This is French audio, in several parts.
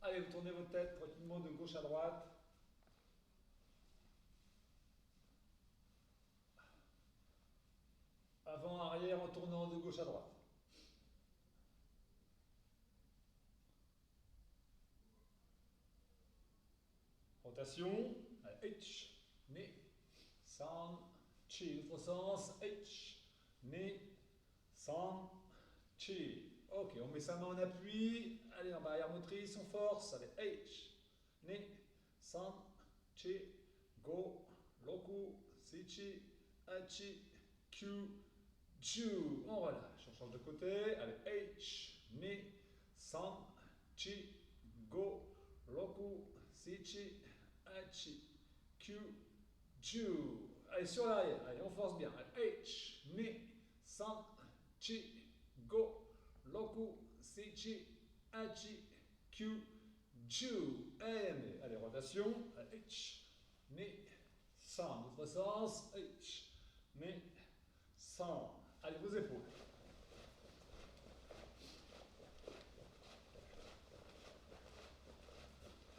Allez, vous tournez votre tête tranquillement de gauche à droite. Avant, arrière en tournant de gauche à droite. Rotation. Allez, H, nez, san, chi. L'autre sens, H, nez, san, chi. Ok, on met sa main en appui. Allez, en barrière motrice, on force. Allez, H, nez, san, chi, go, loku, sichi, hachi, Q, Ju. On relâche, on change de côté. Allez, H, Ni, San, Chi, Go, Roku, Sichi, Hachi, Q, Ju. Allez, sur l'arrière. Allez, on force bien. Allez, H, Ni, San, Chi, Go, Roku, Sichi, Hachi, Q, Ju. Allez, rotation. Allez, H, Ni, San. L'autre sens. H, Ni, San. Allez, vos épaules.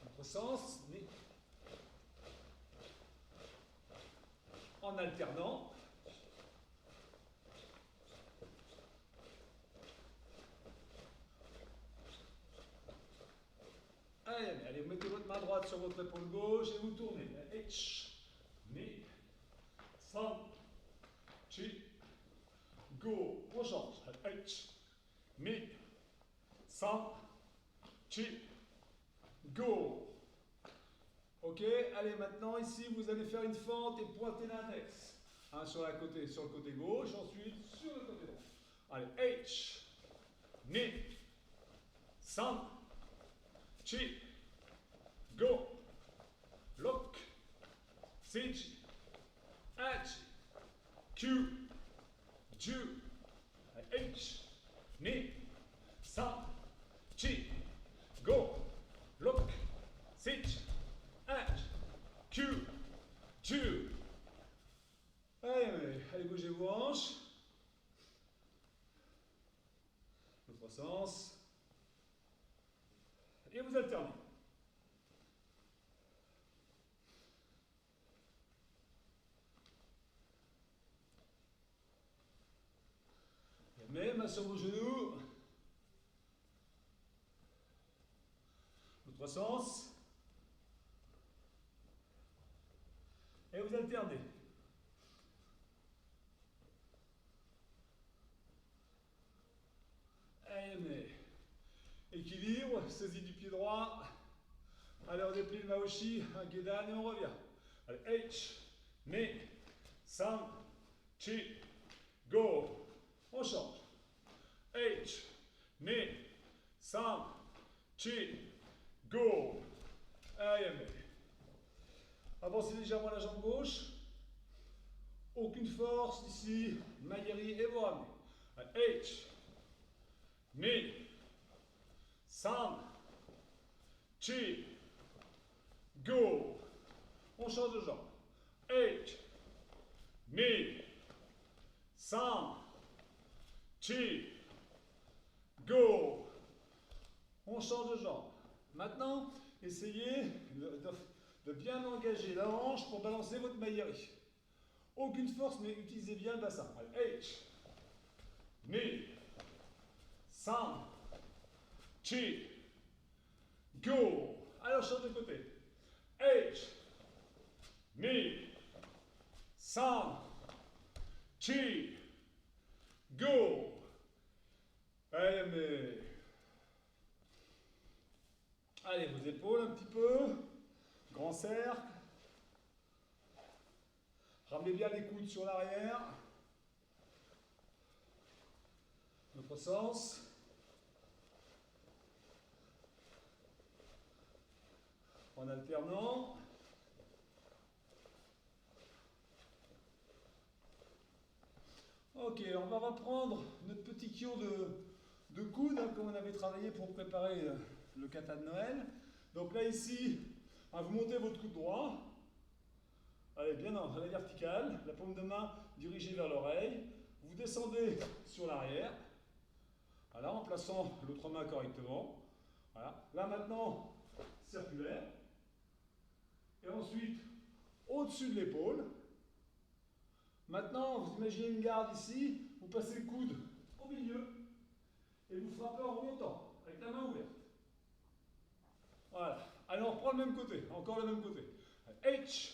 L'autre sens, mais en alternant. Allez, vous mettez votre main droite sur votre épaule gauche et vous tournez. H, Ni, San, Chi, Go. On change. H, Ni, San, Chi, Go. Ok, allez, maintenant ici vous allez faire une fente et pointer l'index. Sur le côté gauche, ensuite sur le côté droit. Allez, H, Ni, San, Chi, Go, Look, Sich, H, Q, Ju, H, Ni, San, Chi, Go, Look, Sich, H, Q, Ju. Allez, bougez vos hanches. L'autre sens. Et vous alternez. Main sur vos genoux. L'autre sens. Et vous alternez. Allez, équilibre, saisie du pied droit. Allez, on déplie le Maoshi, un Gedan et on revient. Allez, H, Ni, San, Chi, Go. On change. H, Ni, San, Chi, Go. Allez, avancez légèrement la jambe gauche. Aucune force ici. Mailleri et vous ramenez. Allez, H, Ni, San, Chi, Go. On change de jambe. H, Ni, San, Chi, Go. On change de jambe. Maintenant, essayez de bien engager la hanche pour balancer votre mailleri. Aucune force, mais utilisez bien le bassin. Allez, H, Ni, San, Chi, Go. Alors, change de côté. H, Ni, San, Chi, Go. Allez, vos épaules un petit peu. Grand cercle. Ramenez bien les coudes sur l'arrière. L'autre sens. En alternant. Ok, on va reprendre notre petit kion de coude, comme on avait travaillé pour préparer le kata de Noël. Donc là, ici, vous montez votre coude droit. Allez, bien à la verticale, la paume de main dirigée vers l'oreille. Vous descendez sur l'arrière. Voilà, en plaçant l'autre main correctement. Voilà. Là maintenant, circulaire. Et ensuite, au-dessus de l'épaule. Maintenant, vous imaginez une garde ici, vous passez le coude au milieu et vous frappez en remontant, avec la main ouverte. Voilà. Allez, on reprend le même côté, encore le même côté. H,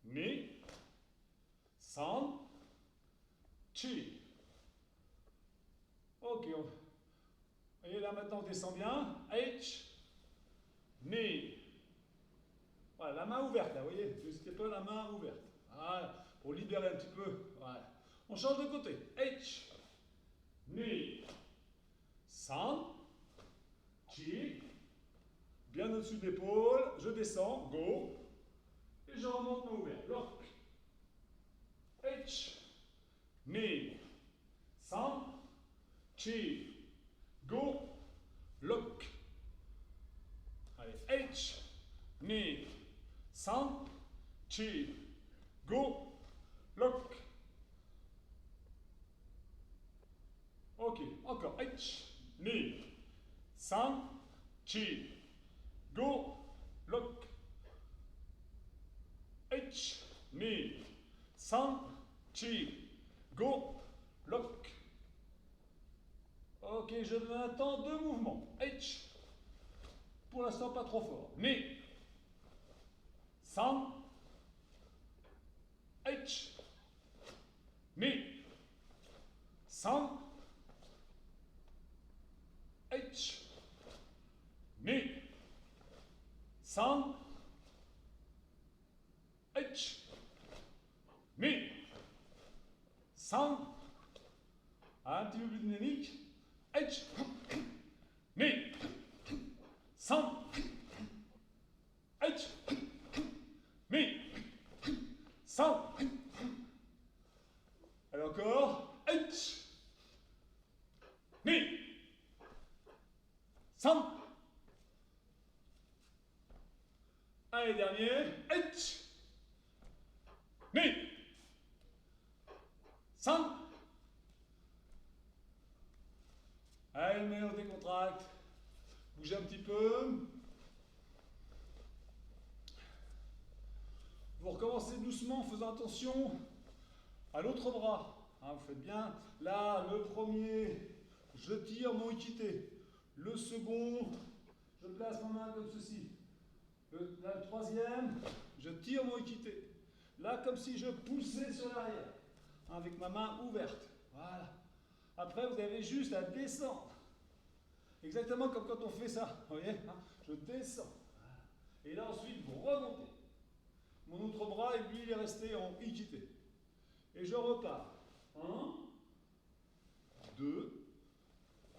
knee, san, chi. Ok, et là maintenant on descend bien. H, knee. Voilà, la main ouverte là, vous voyez, n'hésitez pas, la main ouverte. Voilà, pour libérer un petit peu. Voilà. On change de côté. H, knee, san, chi. Bien au-dessus de l'épaule, je descends, go. Et je remonte main ouverte. Lock. H, knee, san, chi, go, lock. Allez, H, knee, san, chi, go, lock. Ok, encore. H, knee, san, chi, go, lock. H, knee, san, chi, go, lock. Ok, je donne un temps de mouvement. H, pour l'instant pas trop fort. Knee, san, H, knee, san, H, knee, san, H, knee, san, un petit peu plus dynamique. H, knee, san, H, knee, san. Alors encore. H, knee, san. Allez, dernier. H, knee, san. Allez, mais on décontracte. Bougez un petit peu. Vous recommencez doucement en faisant attention à l'autre bras. Hein, vous faites bien. Là, le premier, je tire mon équité. Le second, je place ma main comme ceci. Le troisième, je tire mon équité. Là, comme si je poussais sur l'arrière, hein, avec ma main ouverte. Voilà. Après, vous avez juste à descendre. Exactement comme quand on fait ça. Vous voyez, hein, je descends. Et là, ensuite, vous remontez. Mon autre bras, lui, il est resté en équité. Et je repars. 1, 2,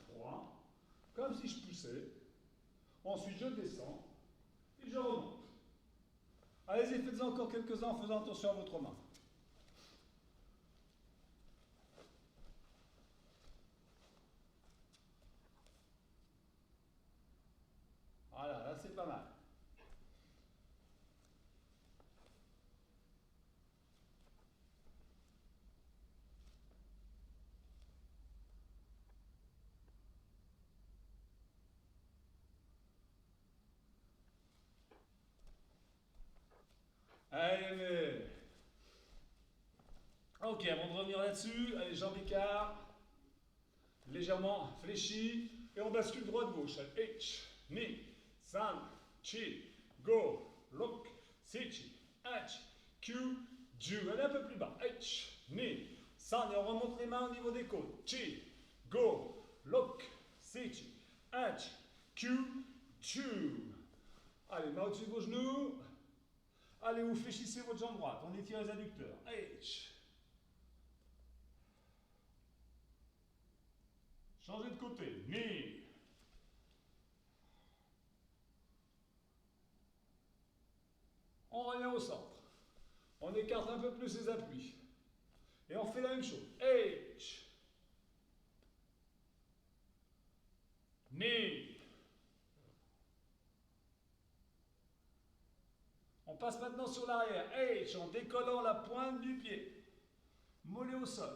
3. Comme si je poussais. Ensuite, je descends. Et je remonte. Allez-y, faites-en encore quelques-uns en faisant attention à votre main. Voilà, là c'est pas mal. Allez, mais... Ok, avant de revenir là-dessus, allez, jambes écart, légèrement fléchi, et on bascule droite-gauche. H, knee, san, chi, go, lock, sichi, H, Q, ju. Allez un peu plus bas. H, knee, san, et on remonte les mains au niveau des côtes. Chi, go, lock, sichi, H, Q, ju. Allez, main au-dessus de vos genoux. Allez, vous fléchissez votre jambe droite. On étire les adducteurs. H. Changez de côté. Knee. On revient au centre. On écarte un peu plus les appuis. Et on fait la même chose. H. Knee. On passe maintenant sur l'arrière. H en décollant la pointe du pied. Mollet au sol.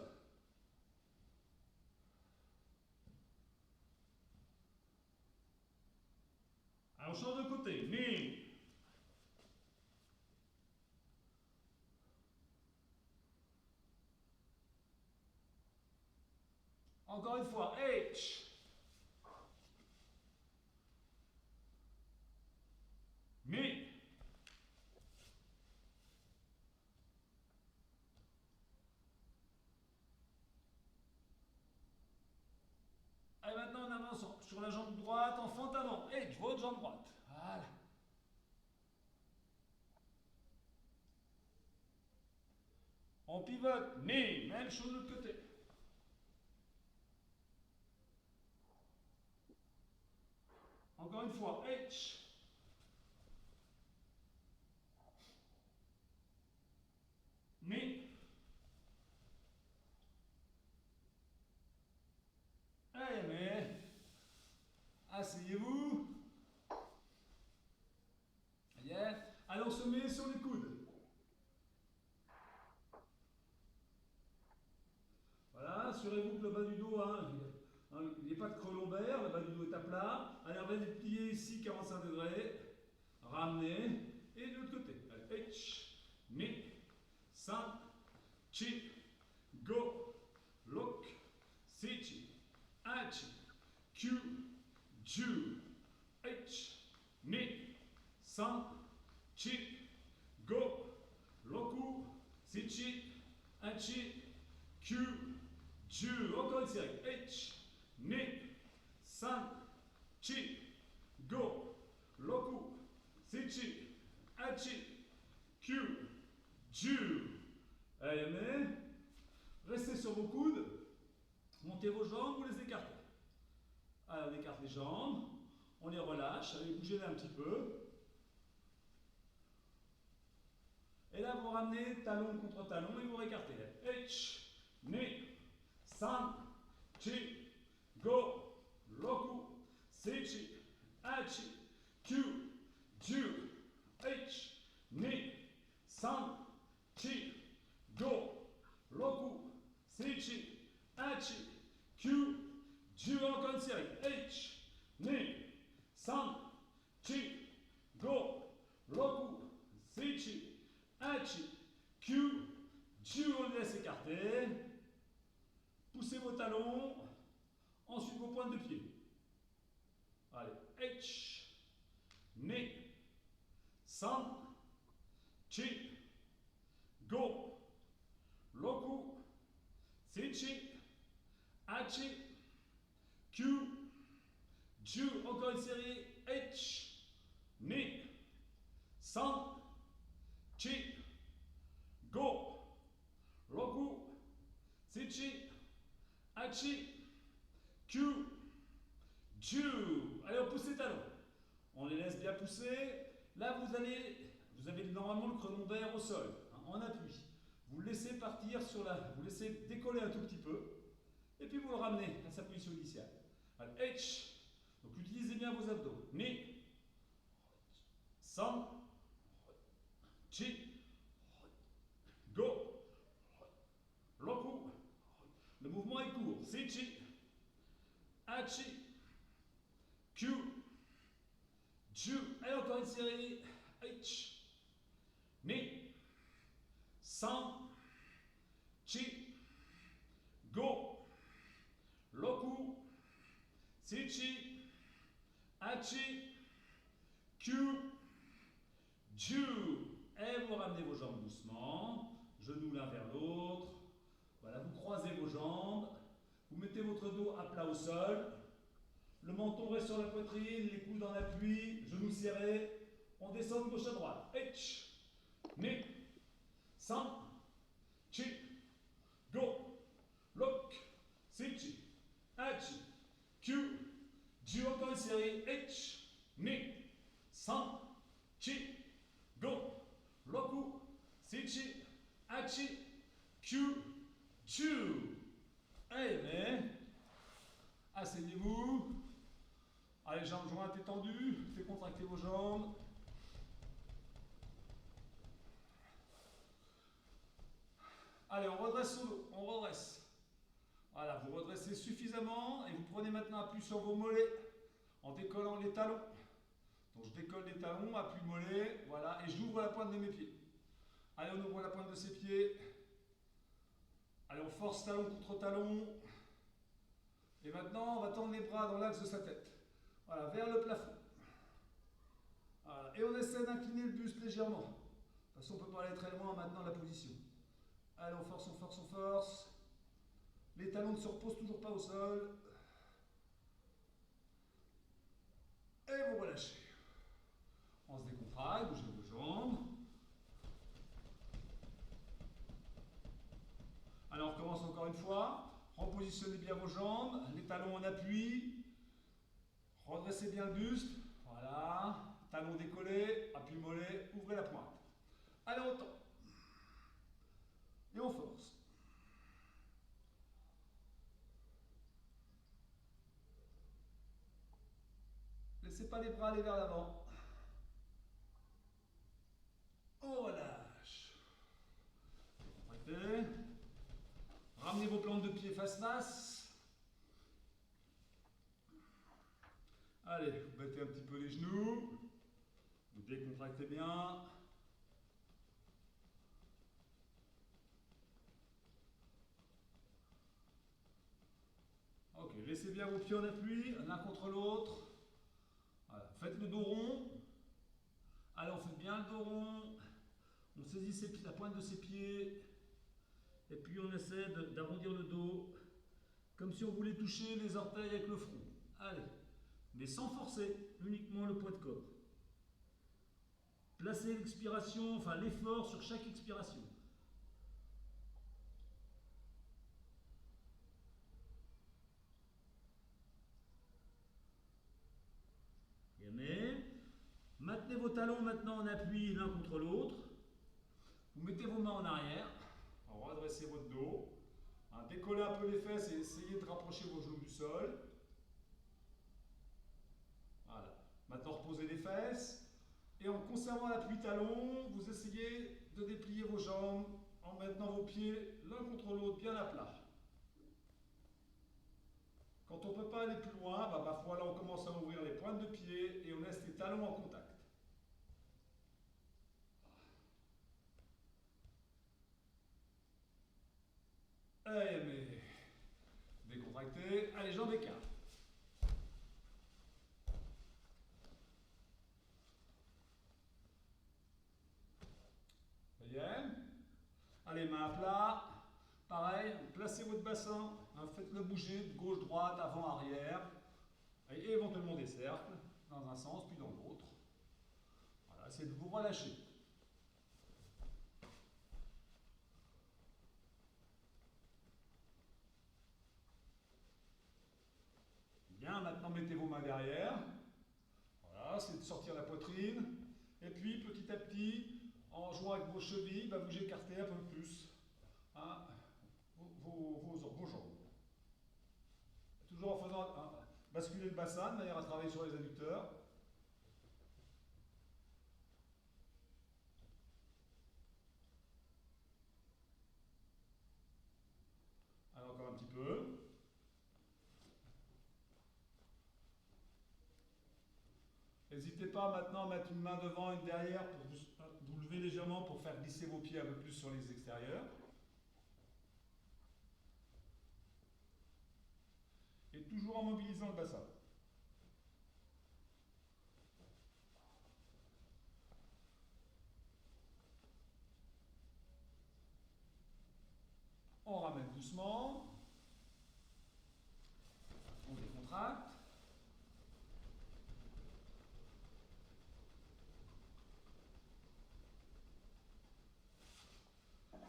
Alors, on change de côté. Ni. Encore une fois. H. Mi. Et maintenant, on avance sur la jambe droite en fente avant. H, votre jambe droite. Voilà. On pivote, ni, même chose de l'autre côté. Encore une fois, H. Mi. Allez, mais. Asseyez-vous. Yeah. Allez, on se met sur les coudes. Voilà, assurez-vous que le bas du dos, il n'y a pas de creux lombaire, le bas du dos est à plat. Allez, on va plier ici 45 degrés. Ramenez. Et de l'autre côté. Allez, H, mi, san, chi, go, look, sichi, achi, Q, ju, H, mi, san, chi, go, loku, sichi, achi, Q, ju. Encore une série. H, mi, san, chi, go, loku, sichi, achi, Q, ju. Allez, mais restez sur vos coudes. Montez vos jambes, vous les écartez. Allez, on écarte les jambes. On les relâche. Allez, bougez-les un petit peu. Et là, vous ramenez talon contre talon et vous récartez. H, ni, san, chi, go, loku, sichi, achi, Q, ju, H, ni, san, chi, go, loku, sichi, achi, Q, ju. Encore une série. H, ni, san, chi, go, loku, sichi, achi, Q, ju. On les laisse écarter. Poussez vos talons. Ensuite vos pointes de pied. Allez. H, ni, san, chi, go, loku, sichi, achi, Q, ju. Encore une série. H, ni, san, chi, go, loku, sichi, achi, Q, ju. Allez, on pousse les talons. On les laisse bien pousser. Là, vous avez normalement le creux lombaire au sol, en appui. Vous le laissez partir vous laissez décoller un tout petit peu. Et puis vous le ramenez à sa position initiale. Allez, H. Donc utilisez bien vos abdos. Ni, san, chi, go, loku. Le mouvement est court. Sichi, achi, Q, ju. Et encore une série. H, ni, san, chi, go, loku, sichi, achi, Q, ju. Et vous ramenez vos jambes doucement, genoux l'un vers l'autre. Voilà, vous croisez vos jambes, vous mettez votre dos à plat au sol, le menton reste sur la poitrine, les coudes en appui, genoux serrés. On descend de gauche à droite. H, ni, san, chi, go, look, sichi, achi, Q, ju. Encore une série. H, ni, san, chi, go, loku, sichi, achi, Q, ju. Allez, mais asseyez-vous. Allez, jambes jointes étendues. Faites contracter vos jambes. Allez, on redresse sur dos. On redresse. Voilà, vous redressez suffisamment et vous prenez maintenant appui sur vos mollets en décollant les talons. Donc je décolle les talons, appuie mollet, voilà, et j'ouvre la pointe de mes pieds. Allez, on ouvre la pointe de ses pieds. Allez, on force talon contre talon. Et maintenant, on va tendre les bras dans l'axe de sa tête. Voilà, vers le plafond. Voilà. Et on essaie d'incliner le buste légèrement. De toute façon, on ne peut pas aller très loin maintenant la position. Allez, on force, on force, on force. Les talons ne se reposent toujours pas au sol. Et vous relâchez. On se décontracte, bougez vos jambes. Alors, on recommence encore une fois. Repositionnez bien vos jambes, les talons en appui. Redressez bien le buste. Voilà. Talons décollés, appui mollet, ouvrez la pointe. Allez, on tend. Et on force. Laissez pas les bras aller vers l'avant. On relâche. Contractez. Ramenez vos plantes de pied face-face. Allez, vous battez un petit peu les genoux. Vous décontractez bien. Ok, laissez bien vos pieds en appui, l'un contre l'autre. Voilà. Faites le dos rond. Allez, on fait bien le dos rond. On saisit la pointe de ses pieds. Et puis on essaie d'arrondir le dos. Comme si on voulait toucher les orteils avec le front. Allez. Mais sans forcer, uniquement le poids de corps. Placez l'expiration, enfin l'effort sur chaque expiration. Bien. Maintenez vos talons maintenant en appui l'un contre l'autre. Vous mettez vos mains en arrière, redressez votre dos. Décollez un peu les fesses et essayez de rapprocher vos genoux du sol. Voilà. Maintenant, reposez les fesses. Et en conservant l'appui talon, vous essayez de déplier vos jambes en maintenant vos pieds l'un contre l'autre bien à plat. Quand on ne peut pas aller plus loin, ma foi, là on commence à ouvrir les pointes de pied et on laisse les talons en contact. Allez, mais décontractez. Allez, jambes écartées. Voyez. Allez, main à plat. Pareil, placez votre bassin, faites-le bouger de gauche, droite, avant, arrière. Et éventuellement des cercles, dans un sens, puis dans l'autre. Voilà, c'est de vous relâcher. Bien, maintenant mettez vos mains derrière. Voilà, c'est de sortir la poitrine. Et puis, petit à petit, en jouant avec vos chevilles, vous écartez un peu plus vos jambes. Toujours en faisant basculer le bassin de manière à travailler sur les adducteurs. Alors encore un petit peu. N'hésitez pas maintenant à mettre une main devant, une derrière pour vous lever légèrement pour faire glisser vos pieds un peu plus sur les extérieurs. Et toujours en mobilisant le bassin. On ramène doucement. On décontracte.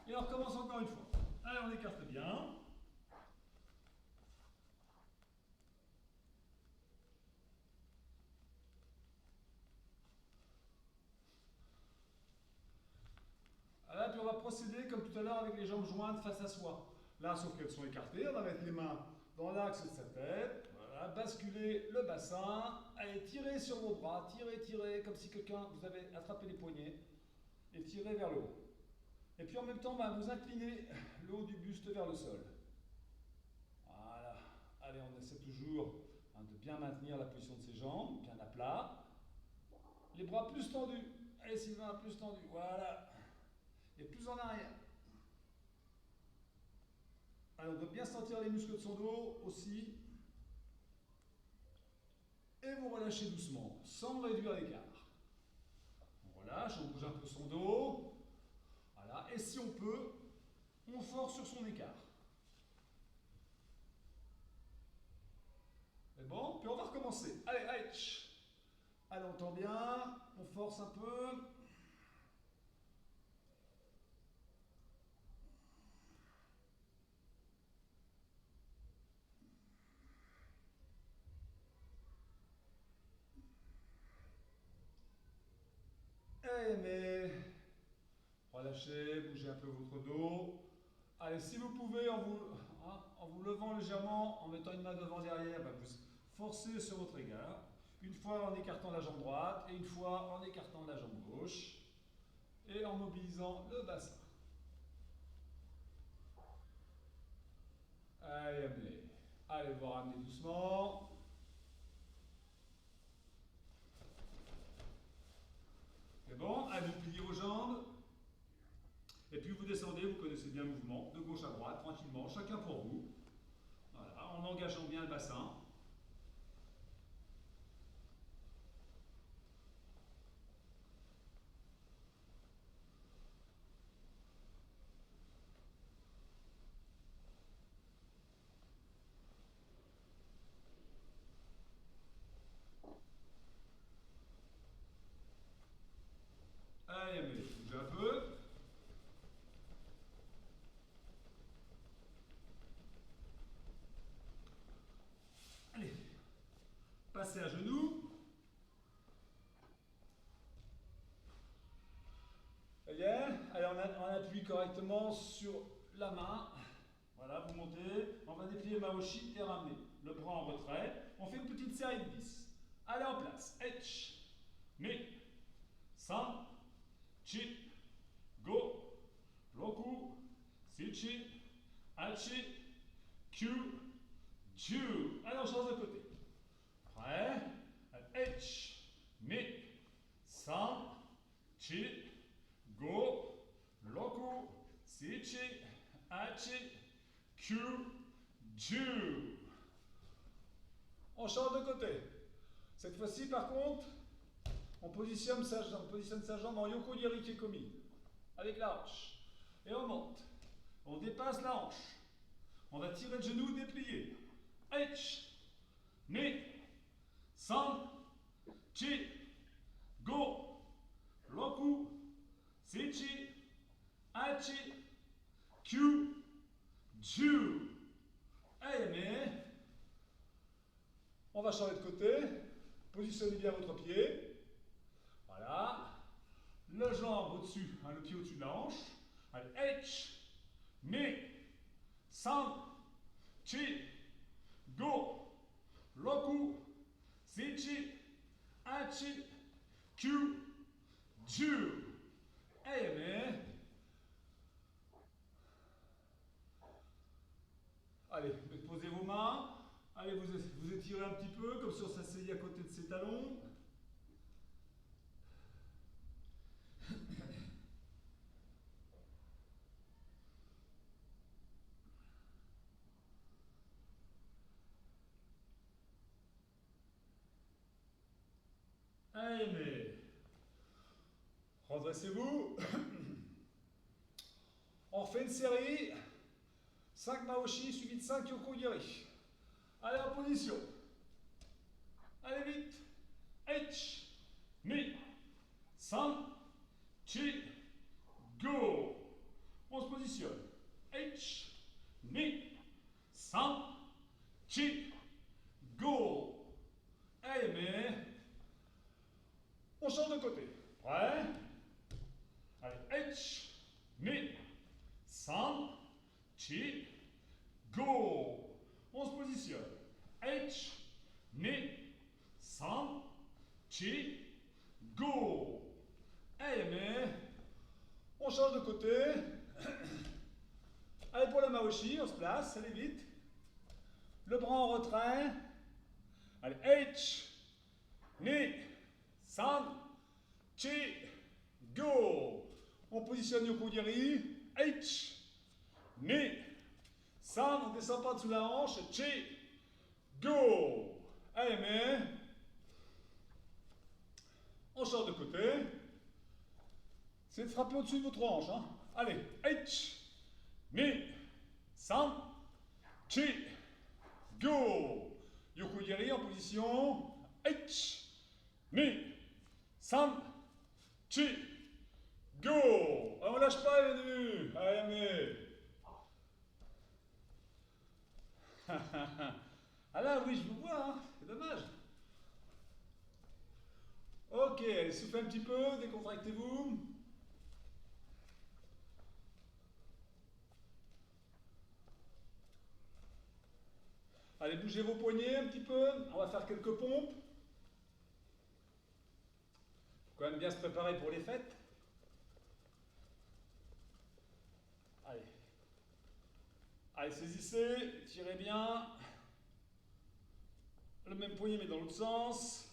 Et on recommence encore une fois. Allez, on écarte bien. Là, puis on va procéder comme tout à l'heure avec les jambes jointes face à soi. Là, sauf qu'elles sont écartées, on va mettre les mains dans l'axe de sa tête. Voilà, basculer le bassin. Allez, tirez sur vos bras, tirez, tirez, comme si vous avez attrapé les poignets. Et tirez vers le haut. Et puis en même temps, vous inclinez le haut du buste vers le sol. Voilà. Allez, on essaie toujours de bien maintenir la position de ses jambes, bien à plat. Les bras plus tendus. Allez Sylvain, plus tendu. Voilà. Et plus en arrière. Alors, on doit bien sentir les muscles de son dos aussi. Et vous relâchez doucement, sans réduire l'écart. On relâche, on bouge un peu son dos. Voilà. Et si on peut, on force sur son écart. C'est bon? Puis on va recommencer. Allez, allez. Allez, on tend bien. On force un peu. Mais relâchez, bougez un peu votre dos. Allez, si vous pouvez, en vous levant légèrement, en mettant une main devant derrière, vous forcez sur votre égard. Une fois en écartant la jambe droite et une fois en écartant la jambe gauche. Et en mobilisant le bassin. Allez, amenez. Allez, vous ramener doucement. C'est bon? Allez, vous pliez vos jambes. Et puis vous descendez, vous connaissez bien le mouvement, de gauche à droite, tranquillement, chacun pour vous. Voilà, en engageant bien le bassin. Allez, bougez un peu. Allez, passez à genoux. Très bien. Allez, on appuie correctement sur la main. Voilà, vous montez. On va déplier Maoshi et ramener. Le bras en retrait. On fait une petite série de 10. Allez, en place. H, ni, san, chi, go, roku, sichi, hachi, kyu, ju. Allez, on change de côté. Prêt? H, ni, san, chi, go, roku, sichi, hachi, kyu, ju. On change de côté. Cette fois-ci, par contre, on positionne sa jambe en yoko-yeri kekomi, avec la hanche. Et on monte. On dépasse la hanche. On va tirer le genou déplié. H, ni, san, chi, go, roku, sichi, hachi, kyu, ju. Allez, mais on va changer de côté. Positionnez bien votre pied. Voilà. Le jambe au-dessus, le pied au-dessus de la hanche. Allez, H, ni, san, chi, go, roku, sichi, hachi, kyu, ju. Allez, mais allez, posez vos mains. Allez, vous étirez un petit peu, comme si on s'asseyait à côté de ses talons. Allez, mais redressez-vous. On refait une série. 5 Maoshi suivi de 5 Yoko-Yeri. Allez, en position. Allez vite. H, ni, san, chi, go. On se positionne. H, ni, san, chi, go. Allez, mais on change de côté. Prêt? Allez, H, ni, san, chi, go. On se positionne. H, ni, san, chi, go. Allez, mais on change de côté. Allez, pour la Maoshi, on se place, allez vite. Le bras en retrait. Allez, H, ni, san, chi, go. On positionne Yokogiri, H, ni, san, on ne descend pas dessous la hanche, chi, go. Allez, mais, on sort de côté. C'est de frapper au-dessus de votre hanche. Hein. Allez, H, ni, san, chi, go. Yokogiri en position, H, ni, san, chi, go. On ne lâche pas les deux. Allez, mais. Ah là, oui, je vous vois, hein. C'est dommage. Ok, allez, soufflez un petit peu, décontractez-vous. Allez, bougez vos poignets un petit peu. On va faire quelques pompes. Faut quand même bien se préparer pour les fêtes. Allez. Allez, saisissez, tirez bien. Le même poignet mais dans l'autre sens.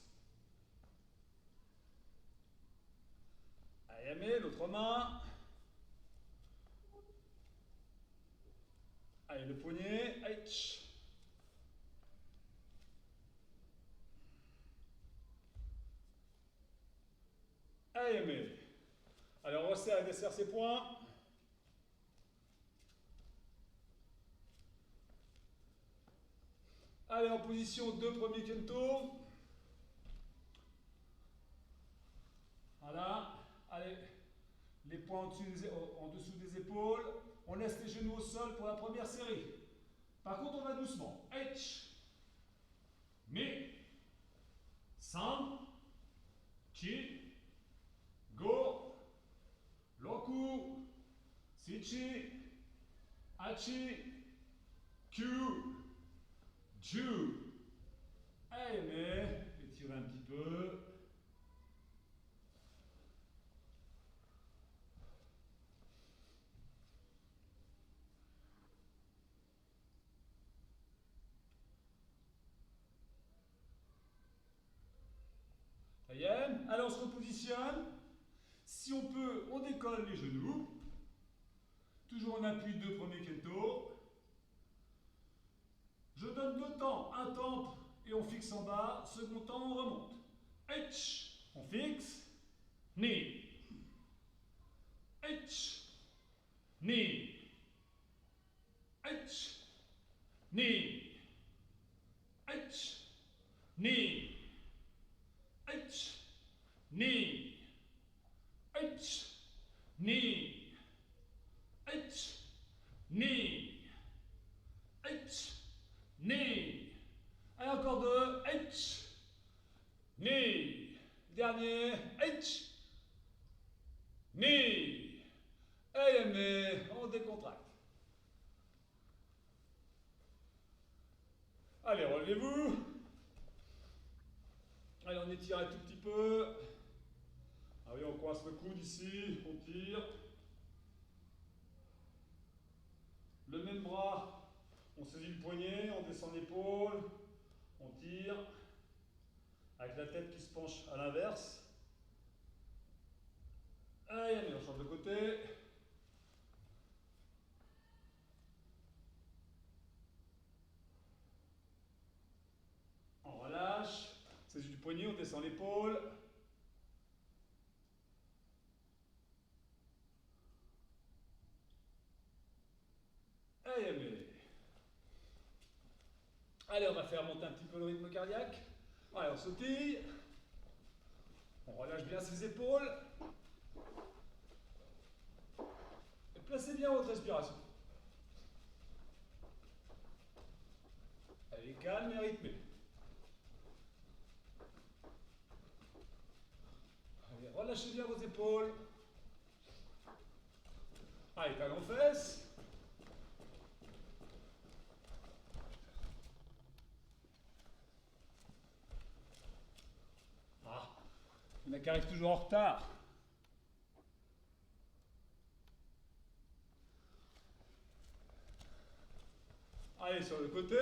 Allez, mais l'autre main. Allez, le poignet. H. Allez, mais. Allez, on resserre et desserre ses poings. Allez, en position 2, premier kento. Voilà. Allez, les poings en dessous des épaules. On laisse les genoux au sol pour la première série. Par contre, on va doucement. H. Mi. San. Chi. Go. Roku. Sichi. Hachi. Q. Ju. Allez, mais. Étirez un petit peu. Ça y est. Allez, on se repositionne. Si on peut, on décolle les genoux. Toujours en appui de premier kento. Je donne deux temps. Un temple et on fixe en bas. Second temps, on remonte. H. On fixe. Ni. H. Ni. H. Ni. H. Ni. H. Ni. H. Ni. H. Ni. H. Ni. Allez, encore deux. H. Ni. Dernier. H. Ni. Allez, mais on décontracte. Allez, relevez-vous. Allez, on étire un tout petit peu. Ah oui, on coince le coude ici, on tire. Le même bras, on saisit le poignet, on descend l'épaule, on tire. Avec la tête qui se penche à l'inverse. Allez, on change de côté. On relâche. Saisie du poignet, on descend l'épaule. Allez, on va faire monter un petit peu le rythme cardiaque. Allez, on sautille. On relâche bien ses épaules. Et placez bien votre respiration. Elle est calme et rythmée. Allez, relâchez bien vos épaules. Allez, talons fesses. Ah, il y en a qui arrivent toujours en retard. Allez, sur le côté.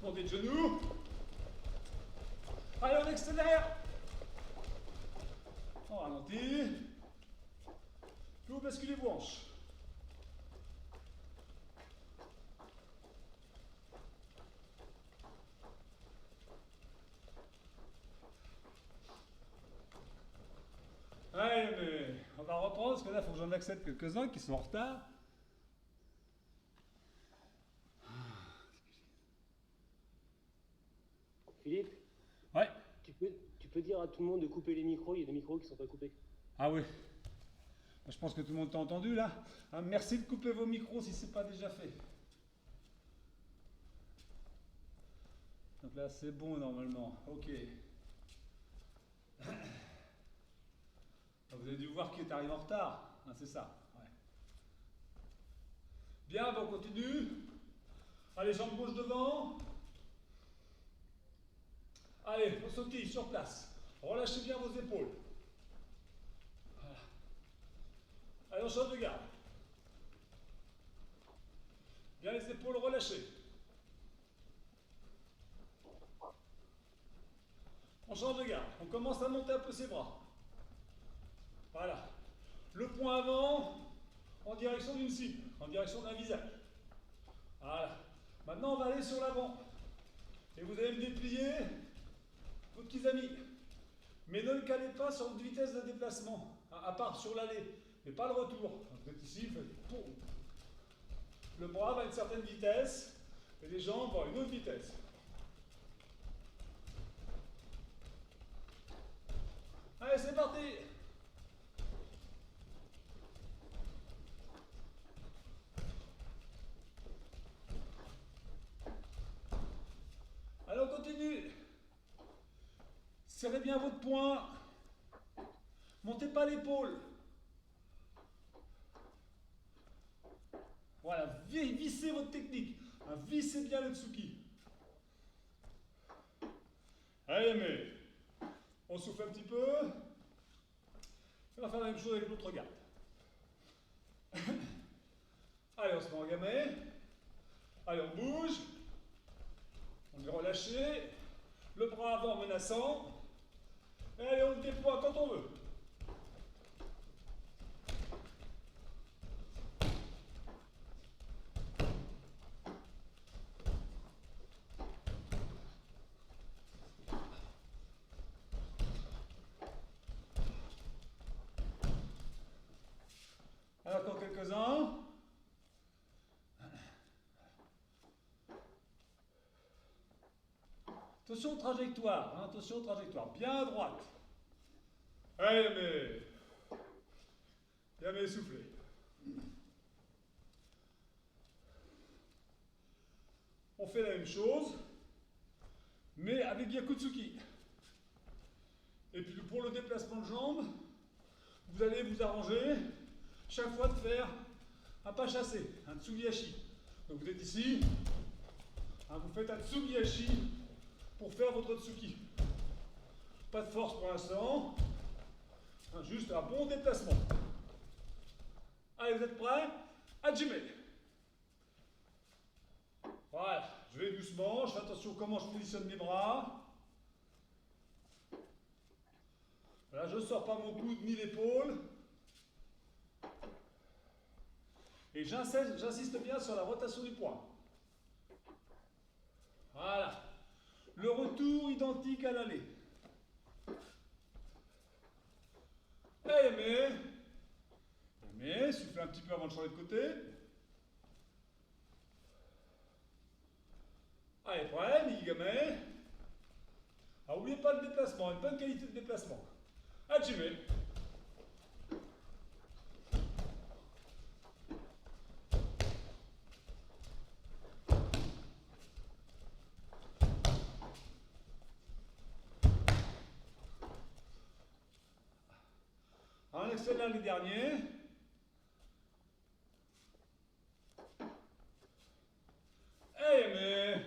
Montée de genoux. Allez, on accélère. On ralentit. Puis vous basculez vos hanches. Allez, mais on va reprendre parce que là, il faut que j'en accepte quelques-uns qui sont en retard. Philippe, Ouais. tu peux dire à tout le monde de couper les micros, il y a des micros qui ne sont pas coupés. Ah oui. Je pense que tout le monde t'a entendu là. Hein, merci de couper vos micros si ce n'est pas déjà fait. Donc là, c'est bon normalement. Ok. Vous avez dû voir qui est arrivé en retard. Hein, c'est ça. Ouais. Bien, bon, on continue. Allez, jambes gauche devant. Allez, on sautille sur place. Relâchez bien vos épaules. Voilà. Allez, on change de garde. Bien les épaules relâchées. On change de garde. On commence à monter un peu ses bras. Voilà. Le point avant en direction d'une cible, en direction d'un visage. Voilà. Maintenant, on va aller sur l'avant. Et vous allez me déplier vos petits amis. Mais ne le calez pas sur votre vitesse de déplacement, à part sur l'aller, mais pas le retour. Vous êtes ici, vous faites poum. Le bras va à une certaine vitesse et les jambes vont à une autre vitesse. Allez, c'est parti! Allez, on continue. Serrez bien votre poing. Montez pas l'épaule. Voilà, vissez votre technique. Hein, vissez bien le tsuki. Allez, mais on souffle un petit peu. On va faire la même chose avec l'autre garde. Allez, on se met en gamet. Allez, on bouge. On est relâché. Le bras avant menaçant. Et allez, on le déploie quand on veut. Alors, encore quelques-uns. Attention aux trajectoires, hein, attention aux trajectoires, bien à droite. Allez, mais bien essoufflé. On fait la même chose, mais avec Gyakutsuki. Et puis pour le déplacement de jambes, vous allez vous arranger chaque fois de faire un pas chassé, un Tsugiyashi. Donc vous êtes ici, hein, vous faites un Tsugiyashi pour faire votre Tsuki. Pas de force pour l'instant, hein, juste un bon déplacement. Allez, vous êtes prêts? Hajime. Voilà, je vais doucement, je fais attention comment je positionne mes bras. Voilà, je ne sors pas mon coude ni l'épaule. Et j'insiste bien sur la rotation du poing. Voilà. Le retour identique à l'aller. Mais, soufflez un petit peu avant de changer de côté. Allez, prêt, Migame. Ah, n'oubliez pas le déplacement, une bonne qualité de déplacement. Hajime. On accélère les derniers. Mais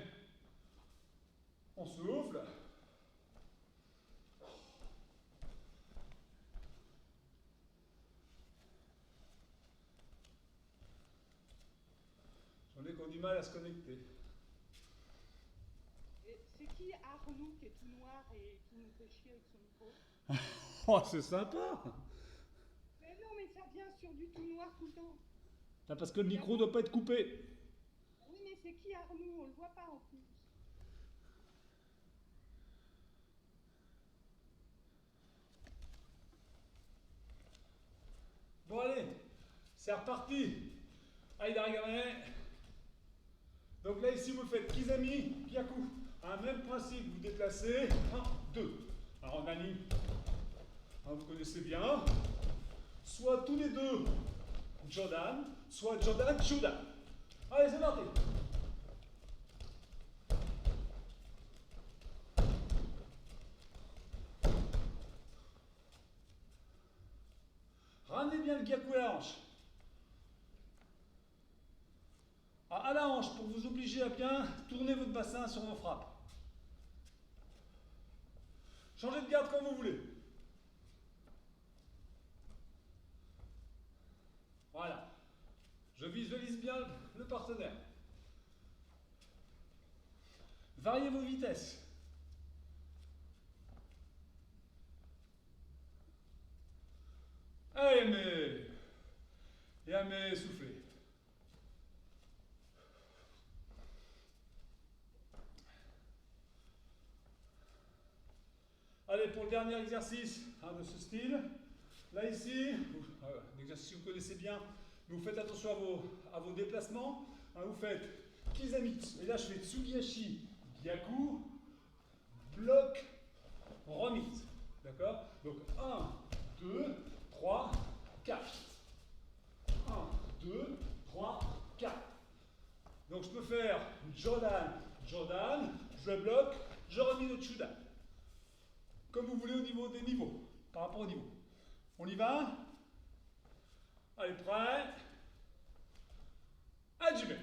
on souffle. J'en ai qui ont du mal à se connecter. qui Arnaud qui est tout noir et qui nous fait chier avec son micro? Oh, c'est sympa. Mais non, mais ça vient sur du tout noir tout le temps. Là, parce que le micro ne doit pas être coupé. Oui, mais c'est qui Arnaud? On le voit pas en plus. Bon, allez, c'est reparti. Allez, Darigame. Donc là, ici, vous faites Kizami, Gyaku. Un même principe, vous déplacez. 1, 2. Alors, on aligne. Vous connaissez bien. Soit tous les deux Jodan, soit Jodan, Shudan. Allez, c'est parti. Ramenez bien le Gyaku à la hanche. À la hanche pour vous obliger à bien tourner votre bassin sur vos frappes. Changez de garde comme vous voulez. Voilà. Je visualise bien le partenaire. Variez vos vitesses. Allez, mais... Et à mes soufflez. Allez, pour le dernier exercice de ce style, là ici, un exercice que vous connaissez bien, mais vous faites attention à vos déplacements. Vous faites Kizamitsu, et là je fais Tsugiyashi, Gyaku, bloc, remise. D'accord? Donc 1, 2, 3, 4. 1, 2, 3, 4. Donc je peux faire Jodan, Jodan, je bloque, je remise au Chudan. Comme vous voulez au niveau des niveaux, par rapport au niveau. On y va? Allez, prêt? Hajime.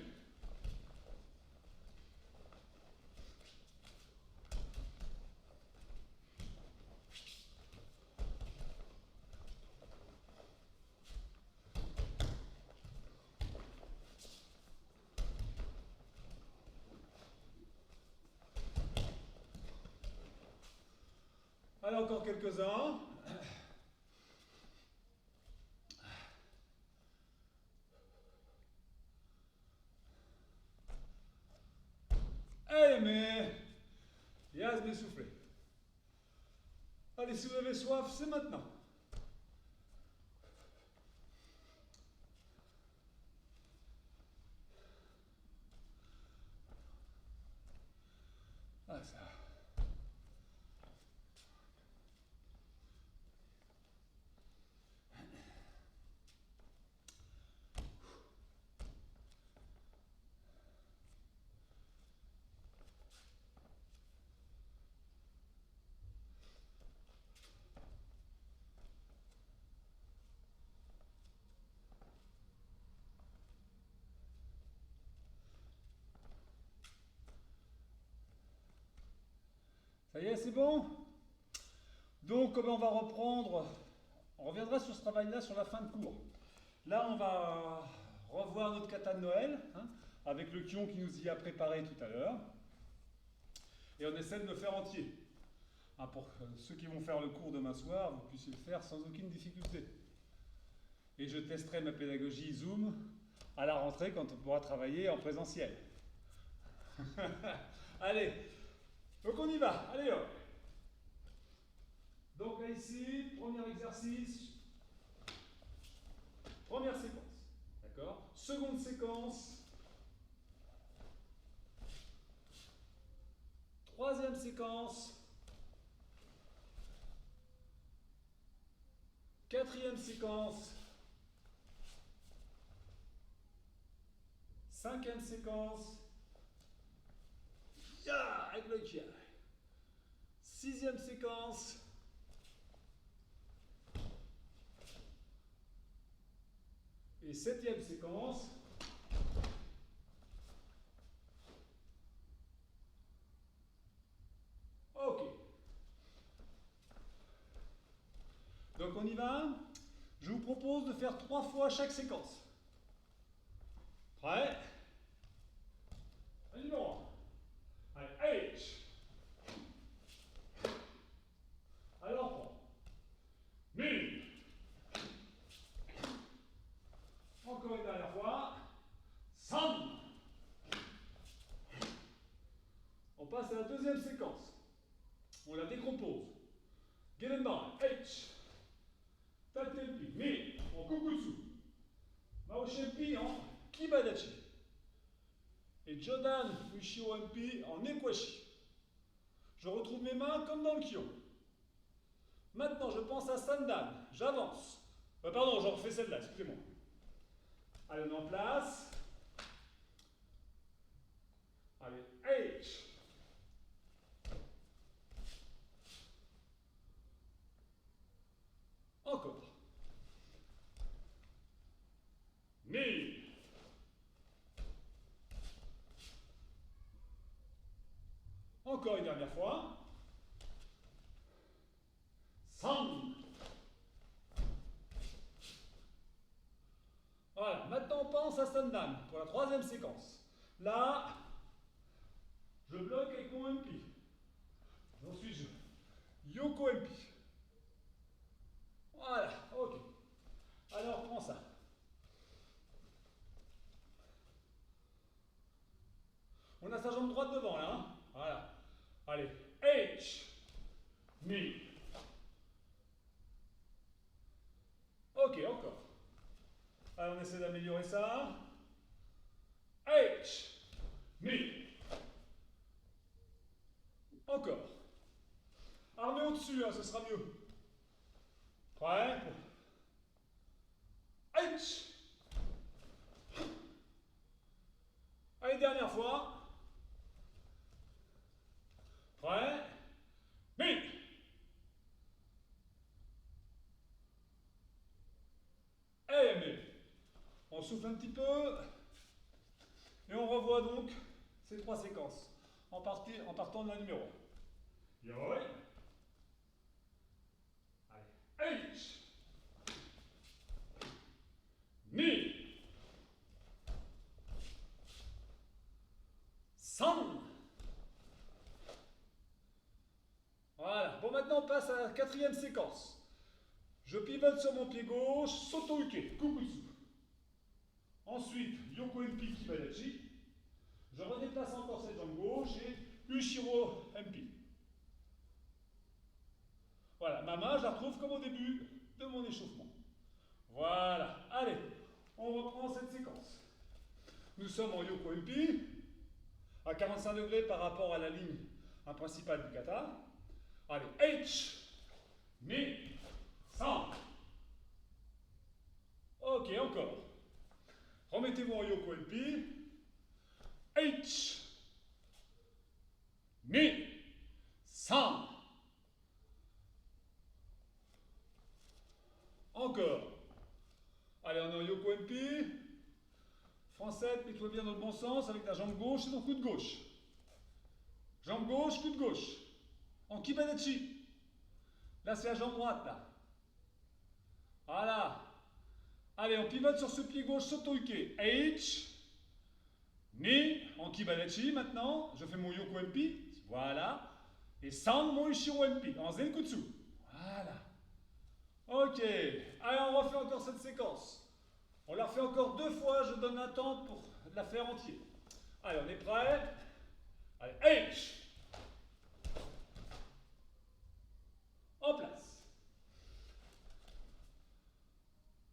Allez, encore quelques-uns. Allez, mais... Yaz, mes soufflez. Allez, si vous avez soif, c'est maintenant. Ah, ça... Ça y est, c'est bon? Donc, on va reprendre, on reviendra sur ce travail-là sur la fin de cours. Là, on va revoir notre kata de Noël, avec le kion qui nous y a préparé tout à l'heure. Et on essaie de le faire entier. Pour ceux qui vont faire le cours demain soir, vous puissiez le faire sans aucune difficulté. Et je testerai ma pédagogie Zoom à la rentrée quand on pourra travailler en présentiel. Allez, donc on y va, allez hop. Donc là ici, premier exercice, première séquence, d'accord? Seconde séquence, troisième séquence, quatrième séquence, cinquième séquence, ya, avec le kia. Sixième séquence, et septième séquence. Ok. Donc on y va. Je vous propose de faire 3 fois chaque séquence. Prêt? Numéro 1. Allez, H. passe à la deuxième séquence. On la décompose. Gelenbara, H. Tatempi, Ni, en Kukutsu. Maoshempi en Kibadachi. Et Jodan Ushio Mpi en Ekwashi. Je retrouve mes mains comme dans le Kyo. Maintenant, je pense à Sandan. J'avance. Pardon, j'en refais celle-là, excusez-moi. Allez, on est en place. Allez, H. Encore. Ni. Encore une dernière fois. San. Voilà, maintenant on pense à Sandan pour la troisième séquence. Là, je bloque avec mon MP. J'en suis Yoko MP. Voilà, ok. Alors, prends ça. On a sa jambe droite devant là, hein. Voilà. Allez, H, Ni. Ok, encore. Alors, on essaie d'améliorer ça. H, Ni. Encore. Armée au-dessus, hein, ce sera mieux. Prêt? H. Allez, dernière fois. Prêt? Ni. Et on souffle un petit peu. Et on revoit donc ces trois séquences. En partant de la numéro 1. Yoi. Allez. H. Ni. San. Voilà. Bon, maintenant on passe à la quatrième séquence. Je pivote sur mon pied gauche, Soto-uke, Kukutsu. Ensuite, Yoko Mpi Kibadachi. Je redéplace encore cette jambe gauche et Ushiro Mpi. Voilà, ma main, je la retrouve comme au début de mon échauffement. Voilà, allez, on reprend cette séquence. Nous sommes en Yoko Mpi, à 45 degrés par rapport à la ligne principale du kata. Allez, H, Ni, San. Ok, encore. Remettez-vous en Yoko Mpi. H, Ni, San. Encore. Allez, on est en Yoko Mpi. Français, mets-toi bien dans le bon sens avec la jambe gauche et ton coude gauche. Jambe gauche, coude gauche. En Kibadachi. Là, c'est la jambe droite, là. Voilà. Allez, on pivote sur ce pied gauche, Soto-uke. H. Ni. En Kibadachi, maintenant. Je fais mon Yoko Mpi. Voilà. Et San, mon Ushiro Mpi. En Zenkutsu. Voilà. Ok. Allez, on refait encore cette séquence. On la refait encore 2 fois. Je donne un temps pour la faire entière. Allez, on est prêt. Allez, H. En place.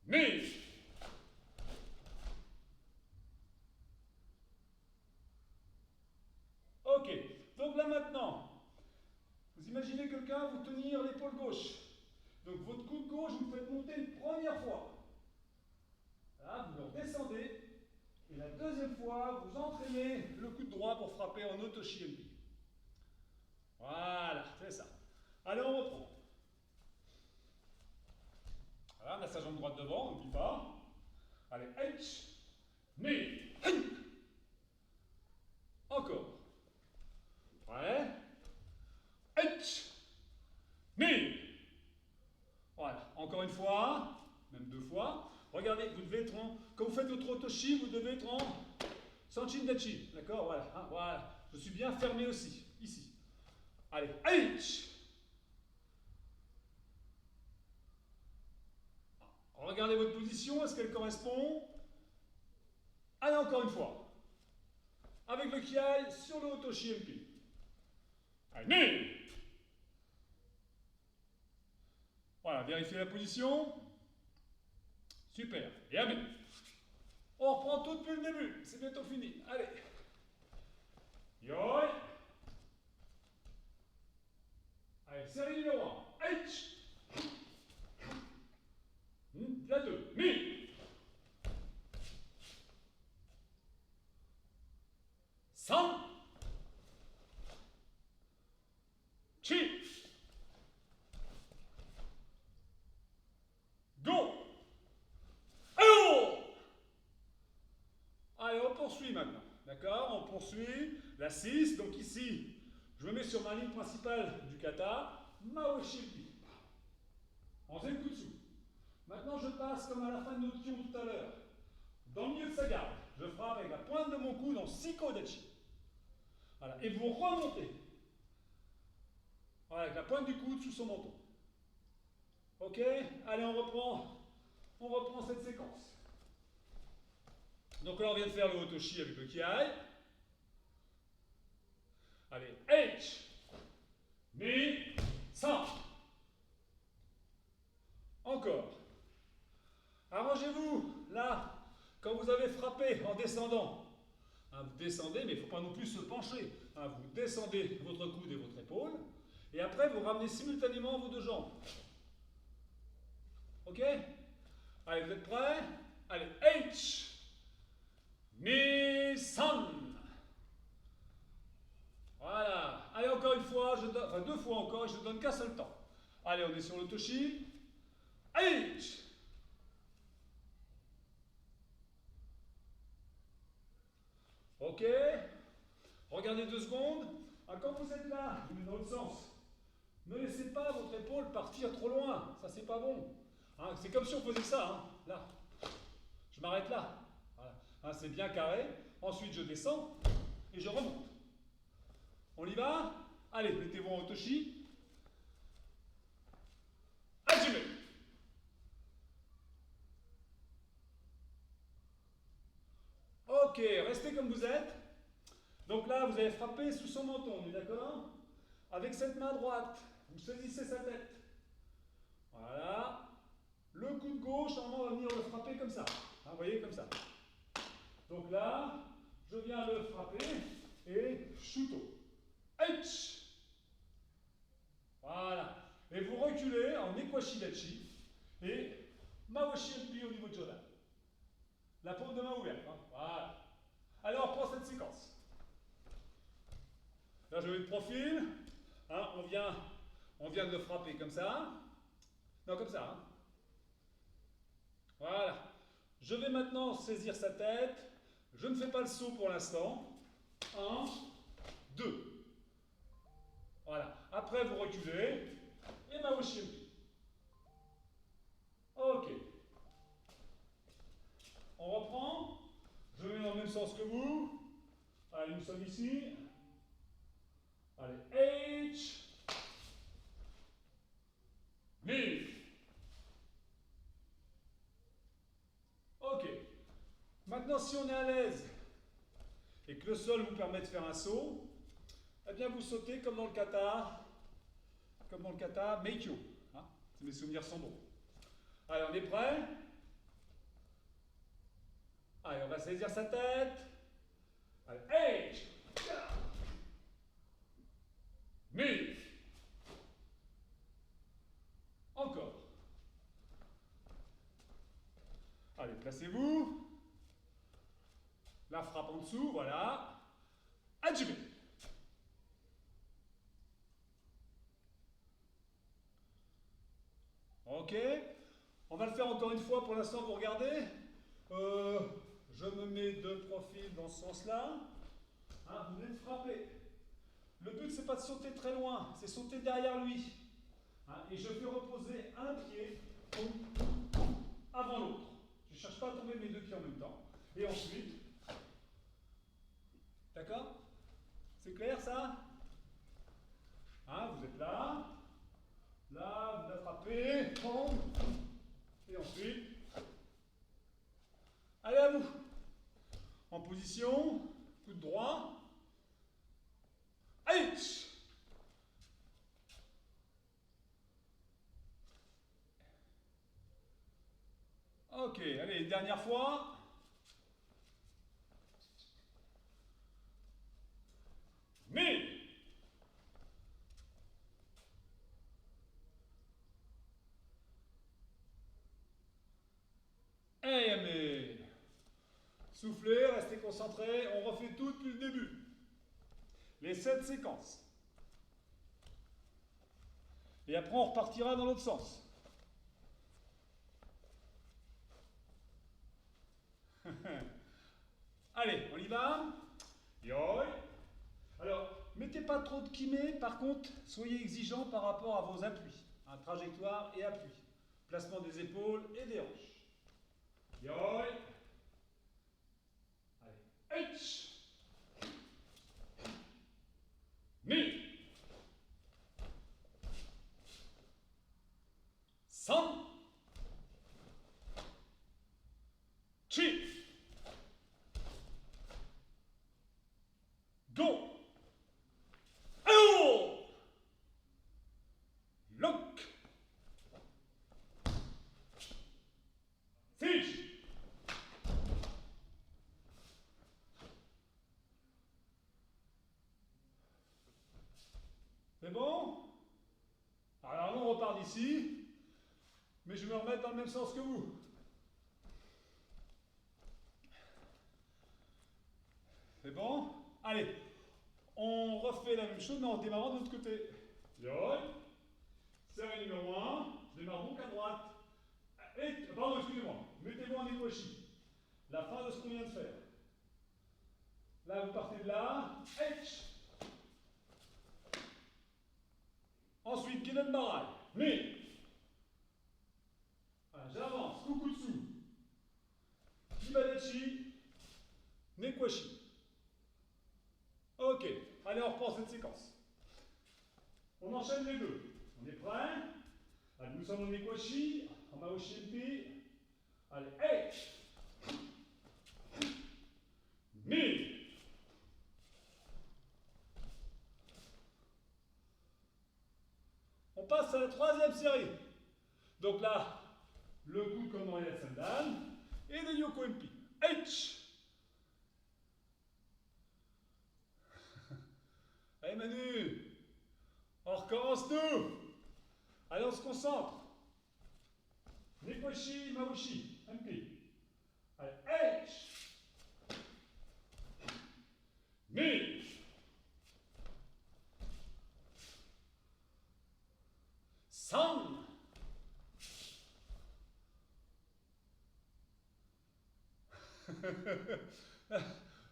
Ni. Ok. Donc là maintenant, vous imaginez quelqu'un vous tenir l'épaule gauche. Donc votre coude gauche, vous le faites monter une première fois. Là, vous le redescendez. Et la deuxième fois, vous entraînez le coude droit pour frapper en Otoshi Mpi. Voilà, c'est ça. Allez, on reprend. Voilà, on a sa jambe droite devant, on n'oublie pas. Allez, H, Ni, encore. Ouais. H, Ni. Voilà, encore une fois, même 2 fois. Regardez, vous devez être en, quand vous faites votre Otoshi, vous devez être en Sanchin Dachi. D'accord, voilà, hein, voilà. Je suis bien fermé aussi, ici. Allez, H. Regardez votre position, est-ce qu'elle correspond? Allez, encore une fois. Avec le Kiai sur le Otoshi Mpi. Allez, né. Voilà, vérifiez la position. Super. Et amen. On reprend tout depuis le début. C'est bientôt fini. Allez. Yoi. Allez, série numéro 1. H. La 2. Mi. San. Chi. Go. Oh. Allez, on poursuit maintenant. D'accord? On poursuit. La 6. Donc ici, je me mets sur ma ligne principale du kata. Maoshilpi. On faisait le coup dessous. Maintenant, je passe comme à la fin de notre kion tout à l'heure. Dans le milieu de sa garde, je frappe avec la pointe de mon coude en Shikodachi. Voilà. Et vous remontez. Voilà, avec la pointe du coude sous son menton. Ok? Allez, on reprend cette séquence. Donc là, on vient de faire le Otoshi avec le Kiai. Allez, H, Mi, San. Encore. Arrangez-vous, là, quand vous avez frappé en descendant. Hein, vous descendez, mais il ne faut pas non plus se pencher. Hein, vous descendez votre coude et votre épaule. Et après, vous ramenez simultanément vos deux jambes. Ok? Allez, vous êtes prêts? Allez, H, Mi, San. Voilà. Allez, encore une fois, enfin deux fois encore, et je ne donne qu'un seul temps. Allez, on est sur le Toshi. H. Ok. Regardez 2 secondes. Ah, quand vous êtes là, je mets dans l'autre sens. Ne laissez pas votre épaule partir trop loin. Ça, c'est pas bon. Hein, c'est comme si on faisait ça. Hein, là. Je m'arrête là. Voilà. Hein, c'est bien carré. Ensuite, je descends et je remonte. On y va? Allez, mettez-vous en Otoshi. Hajime. Ok, restez comme vous êtes. Donc là, vous allez frapper sous son menton, on est d'accord? Avec cette main droite, vous saisissez sa tête. Voilà. Le coup de gauche, normalement, va venir le frapper comme ça. Hein, vous voyez, comme ça. Donc là, je viens le frapper et shuto. H. Voilà. Et vous reculez en Ekwashidachi et Maoshi au niveau de Jodan. La paume de main ouverte. Hein. Voilà. Alors, on reprend cette séquence. Là, je mets le profil. Hein, on vient de le frapper comme ça. Non, comme ça. Hein. Voilà. Je vais maintenant saisir sa tête. Je ne fais pas le saut pour l'instant. 1, 2. Voilà. Après, vous reculez. Et Maoshi. Ok. On reprend. Je vais dans le même sens que vous. Allez, nous sommes ici. Allez, H. Mi. Ok. Maintenant, si on est à l'aise et que le sol vous permet de faire un saut, eh bien vous sautez comme dans le kata, Meikyo. Hein, si mes souvenirs sont bons. Allez, on est prêt? Allez, on va saisir sa tête. Allez, H. Mi. Encore. Allez, placez-vous. La frappe en dessous, voilà. Hajime. Ok. On va le faire encore une fois. Pour l'instant, vous regardez. Je me mets de profil dans ce sens-là. Hein, vous venez de frapper. Le but, c'est pas de sauter très loin, c'est sauter derrière lui. Hein, et je fais reposer un pied avant l'autre. Je ne cherche pas à tomber mes deux pieds en même temps. Et ensuite, d'accord? C'est clair ça? Hein, vous êtes là, vous attrapez, et ensuite, allez à vous. En position, coup de droit. H. Ok, allez, dernière fois. Ni. Mais. Soufflez, restez concentrés, on refait tout depuis le début. Les 7 séquences. Et après, on repartira dans l'autre sens. Allez, on y va. Yoi. Alors, mettez pas trop de kimé, par contre, soyez exigeants par rapport à vos appuis. Trajectoire et appui. Placement des épaules et des hanches. Yoi. Allez. H. Ni. San. Chi. Go. Oh. Look. Fiche. C'est bon? Alors là, on repart d'ici, mais je vais me remettre dans le même sens que vous. C'est bon? Allez, on refait la même chose, mais en démarrant de l'autre côté. Yoi. Série numéro 1, je démarre donc à droite. Et, pardon, excusez-moi, mettez-vous en équachi. La fin de ce qu'on vient de faire. Là, vous partez de là. H. Ensuite, Ginen Barai. Ni. Voilà, j'avance. Kukutsu. Kibadechi. Nekwashi. Ok, allez, on reprend cette séquence. On enchaîne les deux. On est prêts? Allez, nous sommes en Nekwashi, en Maoshi MP. Allez, H. Ni. On passe à la troisième série. Donc là, le coup comme dans les Sandan et le Yoko MP. H. Allez Manu, on recommence nous. Allez, on se concentre. Nekwashi, Maoshi, MP. Allez, H. Ni. San.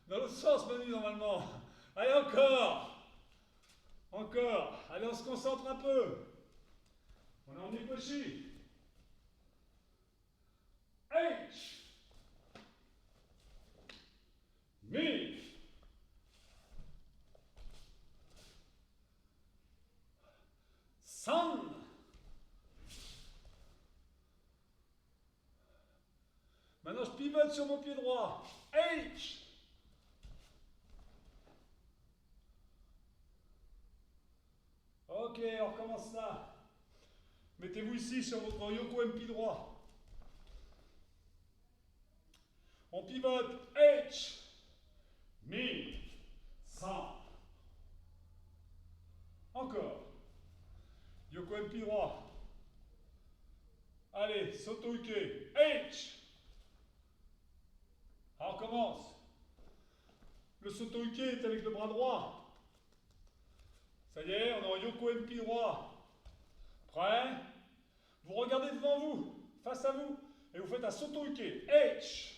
Dans l'autre sens, Manu, normalement. Allez, encore. Encore. Allez, on se concentre un peu. On est en Nekwashi. H. Mi. San. Maintenant, je pivote sur mon pied droit. H. Ok, on recommence ça. Mettez-vous ici sur votre Yoko MP droit. On pivote. H. Mi. San. Encore. Yoko MP droit. Allez, Soto Uke. H. Alors, on commence. Le Soto Uke est avec le bras droit. Ça y est, on est en Yoko MP droit. Prêt? Vous regardez devant vous, face à vous, et vous faites un Soto Uke. H.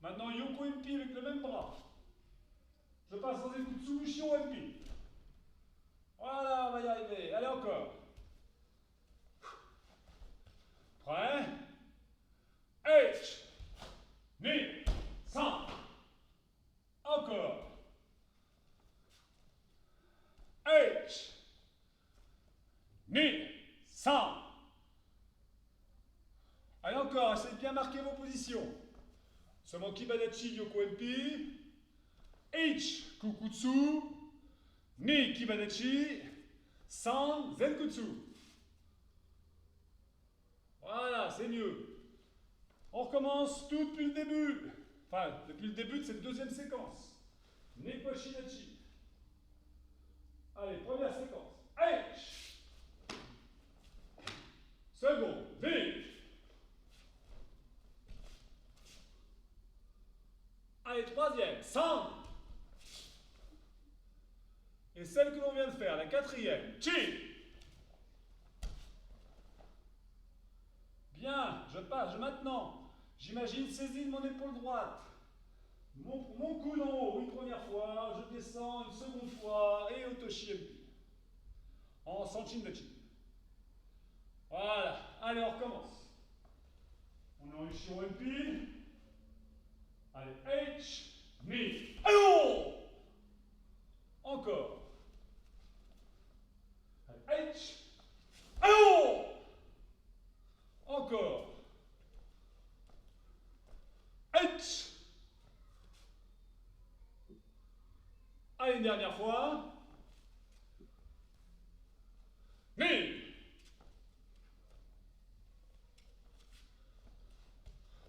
Maintenant, Yoko MP avec le même bras. Je passe dans une Tsubushi MP. Voilà, on va y arriver. Allez, encore. Prêt? H. Ni. San. Encore. H. Ni. San. Allez, encore. Essayez de bien marquer vos positions. Sommes Kibadachi Yoko MP. H. Kukutsu. Ni Kibadachi. San Zenkutsu. Voilà, c'est mieux. On recommence tout depuis le début. Enfin, depuis le début de cette deuxième séquence. Nekoshinachi. Allez, première séquence. H. Second, V. Allez, troisième, San. Et celle que l'on vient de faire, la quatrième, Chi. Bien, je passe, maintenant, j'imagine saisir mon épaule droite. Mon coude en haut une première fois, je descends une seconde fois et Otoshi Empi. En Sanchin de Chi. Voilà, allez, on recommence. On est en Ushiro Empi. Allez, H, ni, allons. Encore. Allez, H, allons. Encore. H. Allez, une dernière fois. Ni.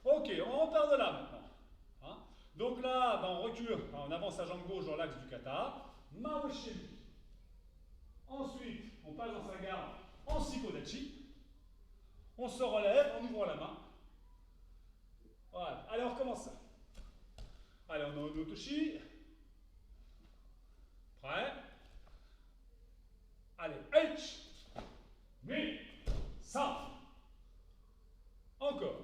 Ok, on repart de là maintenant. Hein? Donc là, ben, on recule, on avance sa jambe gauche dans l'axe du kata. Maoshimi. Ensuite, on passe dans sa garde en Shikodachi. On se relève en ouvrant la main. Voilà, allez, on recommence ça. Allez, on est en Otoshi. Prêt? Allez, H, mi, san. Encore.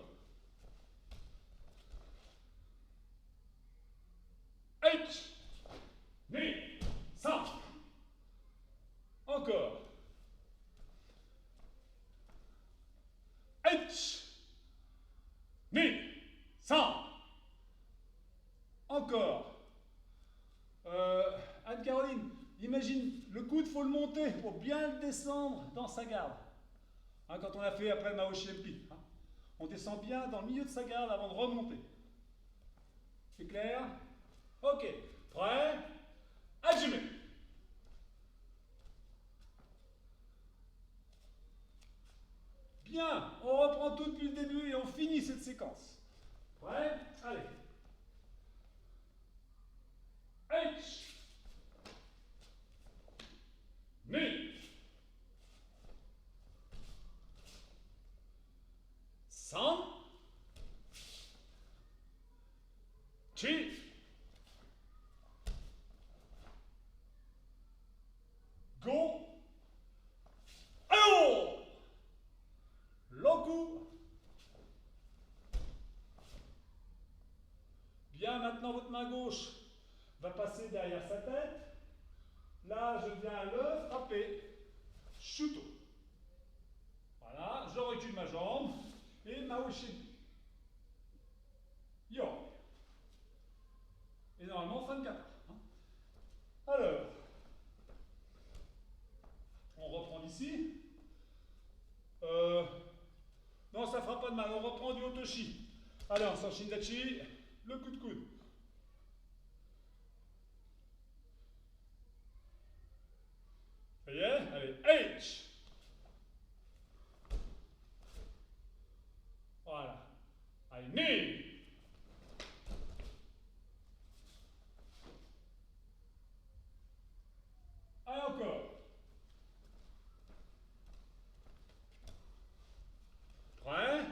H, mi, san. Encore. H, mi, san. Encore. Anne-Caroline, imagine, le coude, il faut le monter pour bien le descendre dans sa garde. Hein, quand on a fait après le Maoshi Empi. Hein, on descend bien dans le milieu de sa garde avant de remonter. C'est clair? Ok. Prêt? Hajime. Bien, on reprend tout depuis le début et on finit cette séquence. Prêt? Allez. H. Mi. San. Chi. Go. Ayo. Loku. Bien, maintenant votre main gauche va passer derrière sa tête. Là, je viens le frapper. Shuto. Voilà, je recule ma jambe et Maoshi. Yo. Et normalement, fin de kata. Hein. Alors, on reprend d'ici. Non, ça fera pas de mal. On reprend du Otoshi. Allez, on s'en Shindachi. Le coup de coude. Ça y est? Allez, H. Voilà. Allez, ni. Allez, encore. Prêt?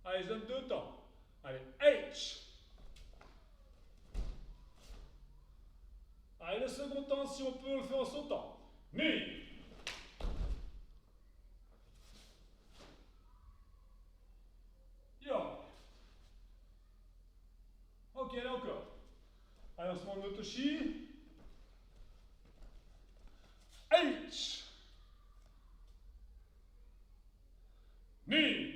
Allez, je donne 2 temps. Allez, H. Allez, le second temps, si on peut, le faire en sautant. Ni. Yo. Ok, allez, encore. Allez, on se met en Otoshi. H. Ni.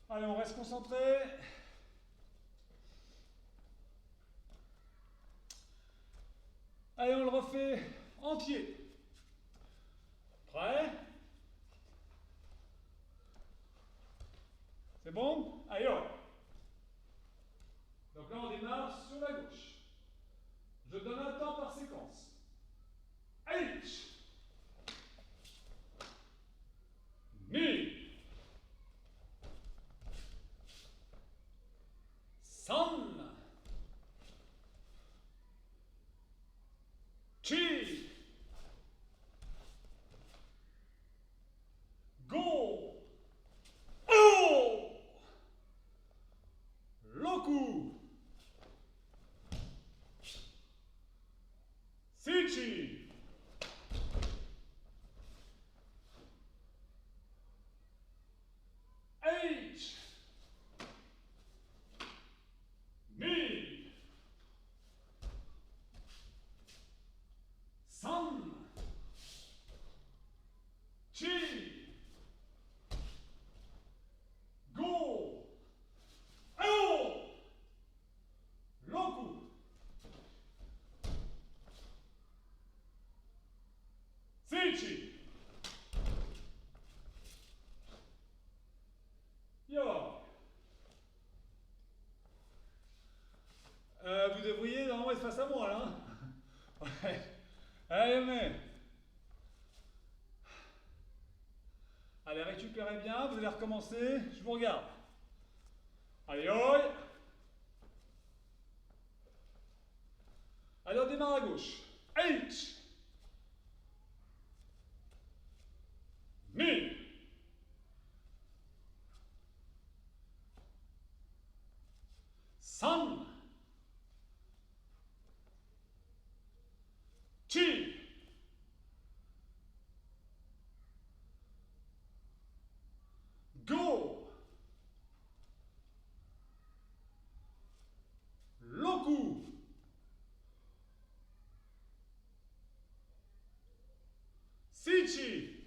Allez, on reste concentré. Allez, on le refait entier. Prêt? C'est bon? Allez, hop. Donc là, on démarre sur la gauche. Je donne un temps. face à moi, là. Hein. Ouais. Allez, mais. Allez, récupérez bien, vous allez recommencer. Je vous regarde. Allez, oi. Allez, on démarre à gauche. H. Ni. San. Chi. Go. Loku. Sichi.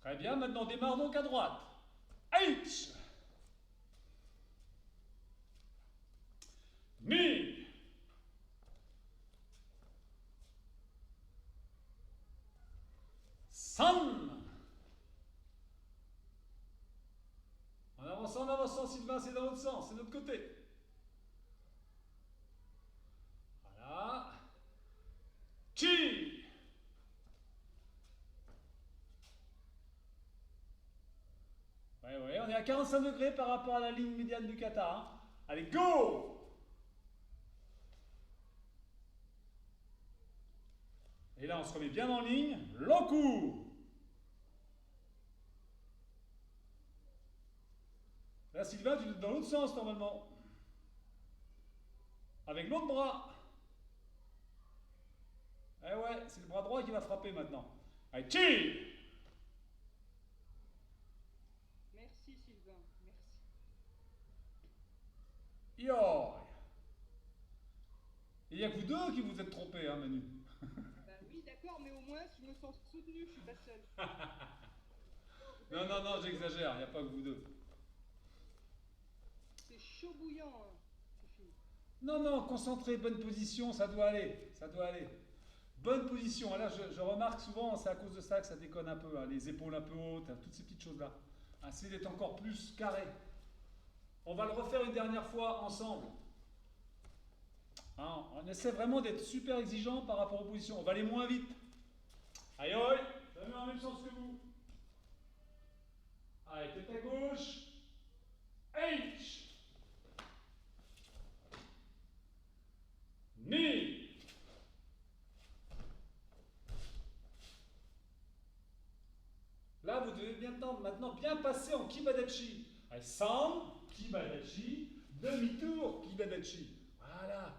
Très bien, maintenant on démarre donc à droite. H. Ni. San. En avançant, Sylvain, c'est dans l'autre sens, c'est de l'autre côté. Voilà. Chi. Ouais, on est à 45 degrés par rapport à la ligne médiane du kata. Hein. Allez, go. Et là, on se remet bien en ligne. Loku. Là, Sylvain, tu es dans l'autre sens normalement. Avec l'autre bras. Eh ouais, c'est le bras droit qui va frapper maintenant. Allez, chi. Merci Sylvain, merci. Yo. Il n'y a que vous deux qui vous êtes trompés, hein, Manu. Bah oui, d'accord, mais au moins je me sens soutenue, je suis pas seule. Non, j'exagère, il n'y a pas que vous deux. C'est chaud bouillant, hein, Fifi. Non, concentré, bonne position, ça doit aller, ça doit aller. Bonne position, là je remarque souvent, c'est à cause de ça que ça déconne un peu, hein, les épaules un peu hautes, hein, toutes ces petites choses-là. Essayez d'être encore plus carré. On va le refaire une dernière fois ensemble. Hein, on essaie vraiment d'être super exigeant par rapport aux positions, on va aller moins vite. Aïe, aïe, je mets en même sens que vous. Allez, tête à gauche. H. Ni. Là, vous devez maintenant bien passer en Kibadachi. Allez, San, Kibadachi, demi-tour, Kibadachi. Voilà.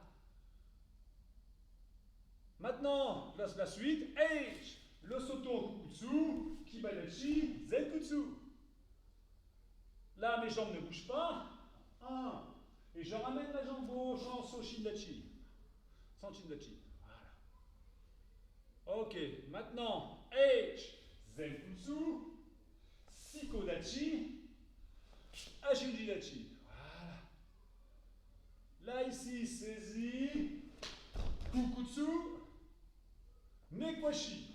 Maintenant, la suite. H. Le soto en kukutsu, Kibadachi, Zenkutsu. Là, mes jambes ne bougent pas. 1. Et je ramène la jambe gauche en Soshindachi. Sans Shindachi. Voilà. Ok, maintenant, H. Zenkutsu, Sikodachi, Ashinjidachi. Voilà. Là, ici, saisie, Kukutsu, Nekwashi.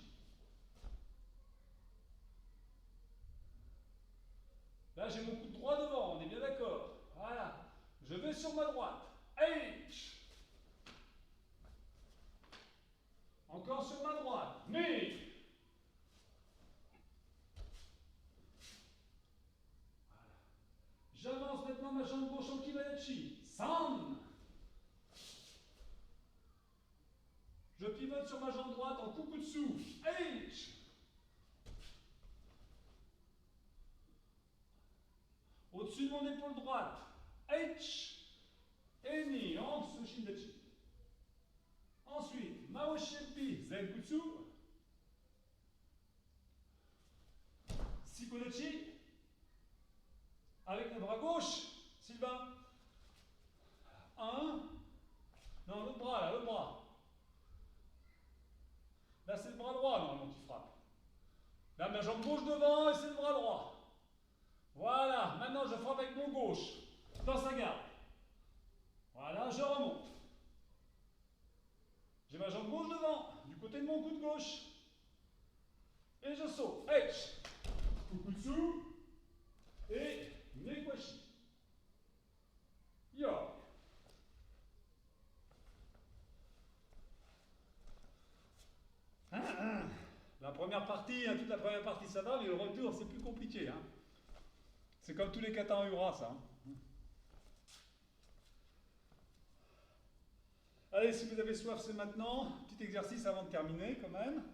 Là, j'ai mon coude droit devant, on est bien d'accord. Voilà. Je vais sur ma droite. H. Encore sur ma droite. Ni. J'avance maintenant ma jambe gauche en Kibadachi. San. Je pivote sur ma jambe droite en Kukutsu. H. Au-dessus de mon épaule droite. H. Et Ni en Sushindachi. Ensuite, Maoshipi Zenkutsu. Sikodachi. Avec le bras gauche, Sylvain. 1. Non, l'autre bras, là, l'autre bras. Là, c'est le bras droit, normalement, qui frappe. Là, ma jambe gauche devant et c'est le bras droit. Voilà, maintenant, je frappe avec mon gauche. Dans sa garde. Voilà, je remonte. J'ai ma jambe gauche devant, du côté de mon coude gauche. Et je saute. H. Kukutsu. Et Nekwashi. La première partie, hein, toute la première partie ça va, mais le retour c'est plus compliqué. Hein. C'est comme tous les katas en ura, ça. Hein. Allez, si vous avez soif, c'est maintenant. Petit exercice avant de terminer, quand même.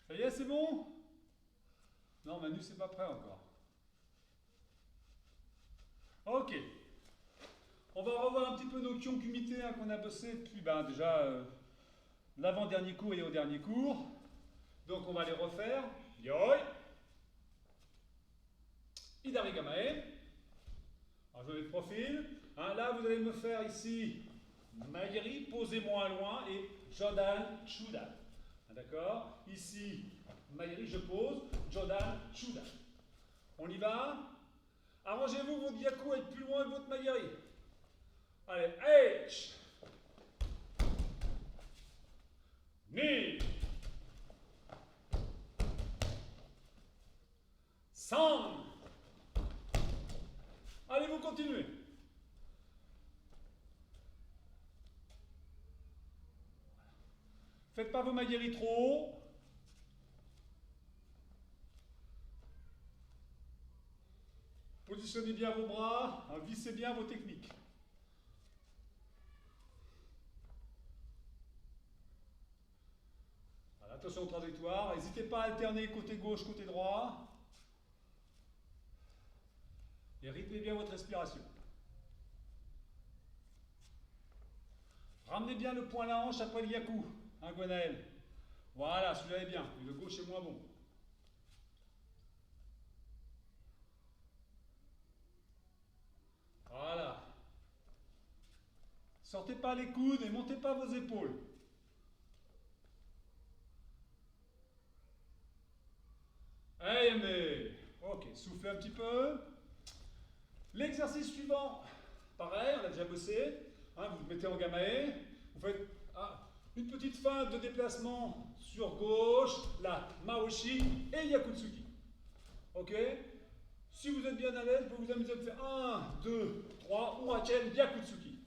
Ça y est, c'est bon? Non, Manu, c'est pas prêt encore. Ok. On va revoir un petit peu nos kions-kumités hein, qu'on a bossé depuis déjà l'avant-dernier cours et au dernier cours. Donc on va les refaire. Yoi. Idarigamae. Alors je vais le profil. Hein, là, vous allez me faire ici Maïri, posez moins loin, et Jodan, Chudan. D'accord? Ici, Maïri, je pose, Jodan, Chudan. On y va? Arrangez-vous votre yaku à être plus loin que votre Maïri. Allez, H. Ni. San. Allez, vous continuez. Faites pas vos maïris trop haut. Positionnez bien vos bras, vissez bien vos techniques. Voilà, attention aux trajectoires. N'hésitez pas à alterner côté gauche, côté droit. Et rythmez bien votre respiration. Ramenez bien le poing à la hanche après le yaku, hein, Gwenaël. Voilà, celui-là est bien, mais le gauche est moins bon. Voilà. Sortez pas les coudes et montez pas vos épaules. Allez, mais... Ok, soufflez un petit peu. L'exercice suivant, pareil, on a déjà bossé. Hein, vous mettez en gamae. Vous faites une petite feinte de déplacement sur gauche, là, Maoshi et Yakutsuki. Ok? Si vous êtes bien à l'aise, vous pouvez vous amuser à faire 1, 2, 3, Uraken, Yakutsuki.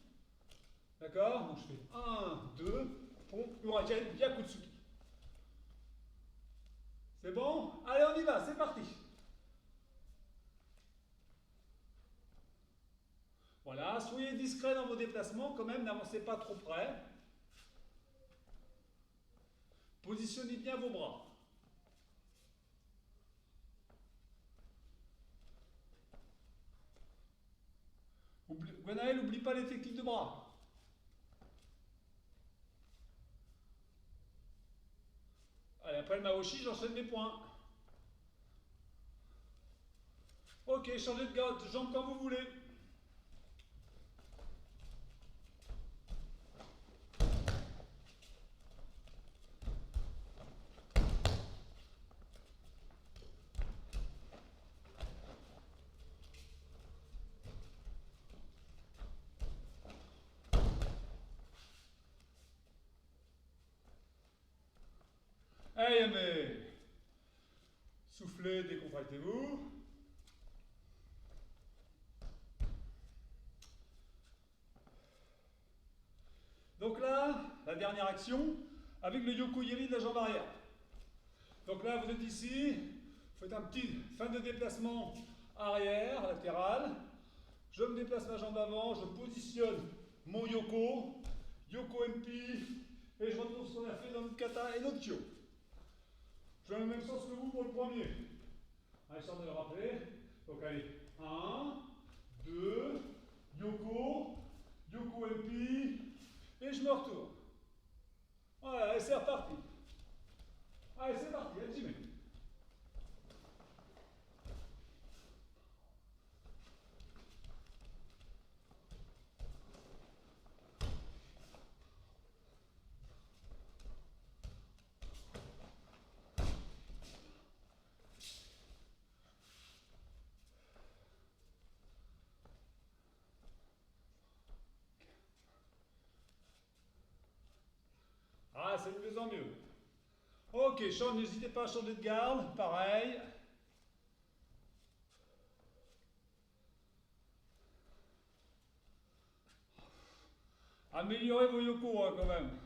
D'accord? Donc je fais 1, 2, Uraken, Yakutsuki. C'est bon? Allez, on y va, c'est parti. Voilà, soyez discret dans vos déplacements, quand même, n'avancez pas trop près. Positionnez bien vos bras. Gwenaël, n'oublie pas les techniques de bras. Allez, après le Maoshi, j'enchaîne mes points. Ok, changez de jambe quand vous voulez. Allez, mais soufflez, décontractez-vous. Donc là, la dernière action, avec le yokoyeri de la jambe arrière. Donc là, vous êtes ici, vous faites un petit fin de déplacement arrière, latéral. Je me déplace ma jambe avant, je positionne mon yoko, yoko MP, et je retrouve ce qu'on a fait dans notre kata et notre kyo. Je fais le même sens que vous pour le premier. Allez, histoire de le rappeler. Donc allez, 1, 2, yoko, yoko MP, et je me retourne. Voilà, et c'est reparti. Allez, c'est parti, allez-y. c'est de mieux en mieux. Ok, n'hésitez pas à changer de garde, pareil. Améliorez vos yoko hein, quand même.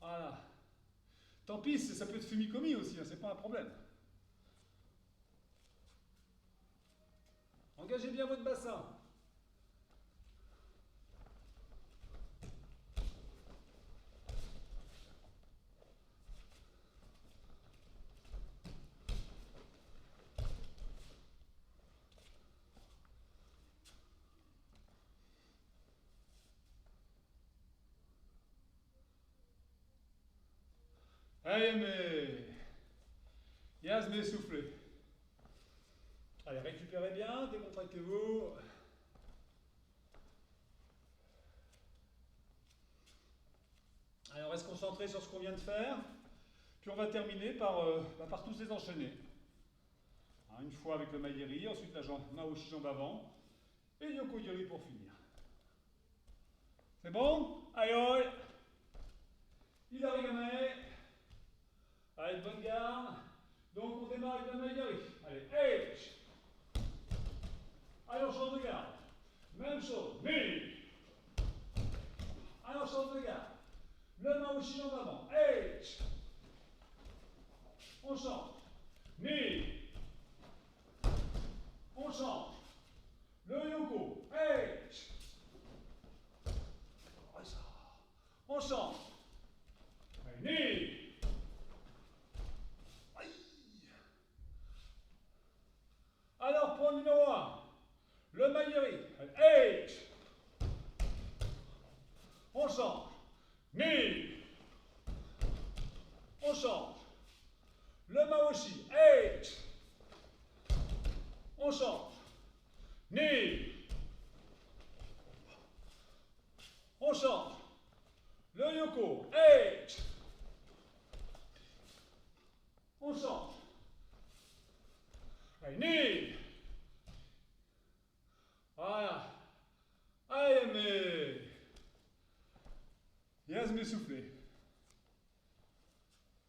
Voilà. Tant pis, ça peut être fumikomi aussi, hein, c'est pas un problème. Engagez bien votre bassin. Allez, mais... Yasme soufflez. Allez, récupérez bien, décontractez-vous. Allez, on reste concentré sur ce qu'on vient de faire. Puis on va terminer par tous les enchaîner. Hein, une fois avec le maïeri, ensuite la Maoshi jambe avant. Et Yoko Yori pour finir. C'est bon? Aïe aïe! Il arrive. Allez, bonne garde. Donc on démarre avec le maïeri. Allez, H. Allez, on change de garde. Même chose. Mi. Allez, on change de garde. Le Maoshi jambe avant. H. On change. Mi. On change. Le Yoko. H. On change. Ni. Alors, point numéro 1. Le maïeri. H. On change. Ni. On change. Le Maoshi. H. On change. Ni. On change. Le Yoko. H. On change. Allez, Ni. Voilà. Allez, mais... Yasme soufflé.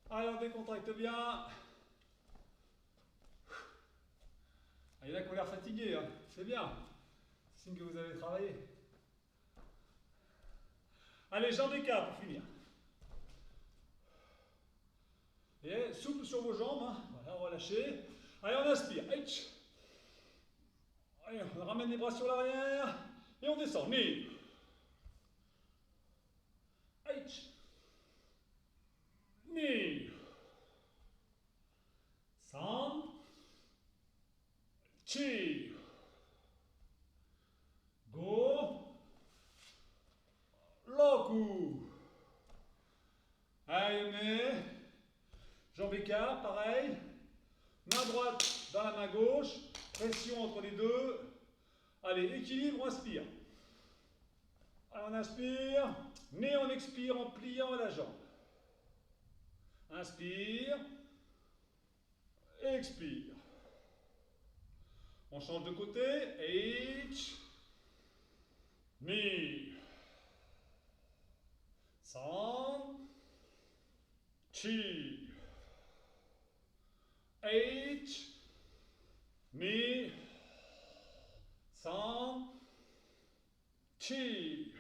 Allez, on décontracte bien. Il y en a qui ont l'air fatigués, hein. C'est bien. Signe que vous avez travaillé. Allez, jambes d'écart pour finir. Et souple sur vos jambes. Hein. Voilà, on va lâcher. Allez, on inspire. H. Allez, on ramène les bras sur l'arrière. Et on descend. Ni. H. Ni. San. Chi. Go. Loku. Allez, mais. Jambes écart, pareil. Main droite dans la main gauche. Pression entre les deux. Allez, équilibre, on inspire. Allez, on inspire. Nez, on expire en pliant la jambe. Inspire. Expire. On change de côté. H. Mi. San. Chi. H. Mi. San. Chi.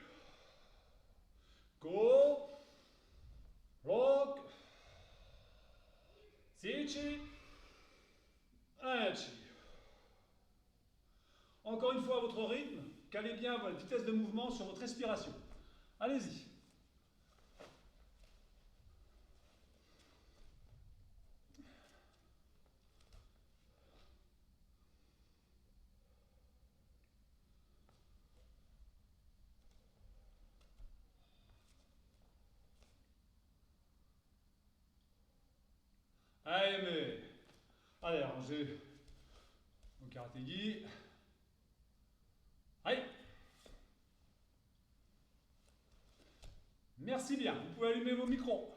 Go. Rock. Sichi. Inchi. Encore une fois à votre rythme, calez bien votre vitesse de mouvement sur votre respiration. Allez-y. Allez, mais... Allez, rangez au karaté-gi. Allez. Merci bien. Vous pouvez allumer vos micros.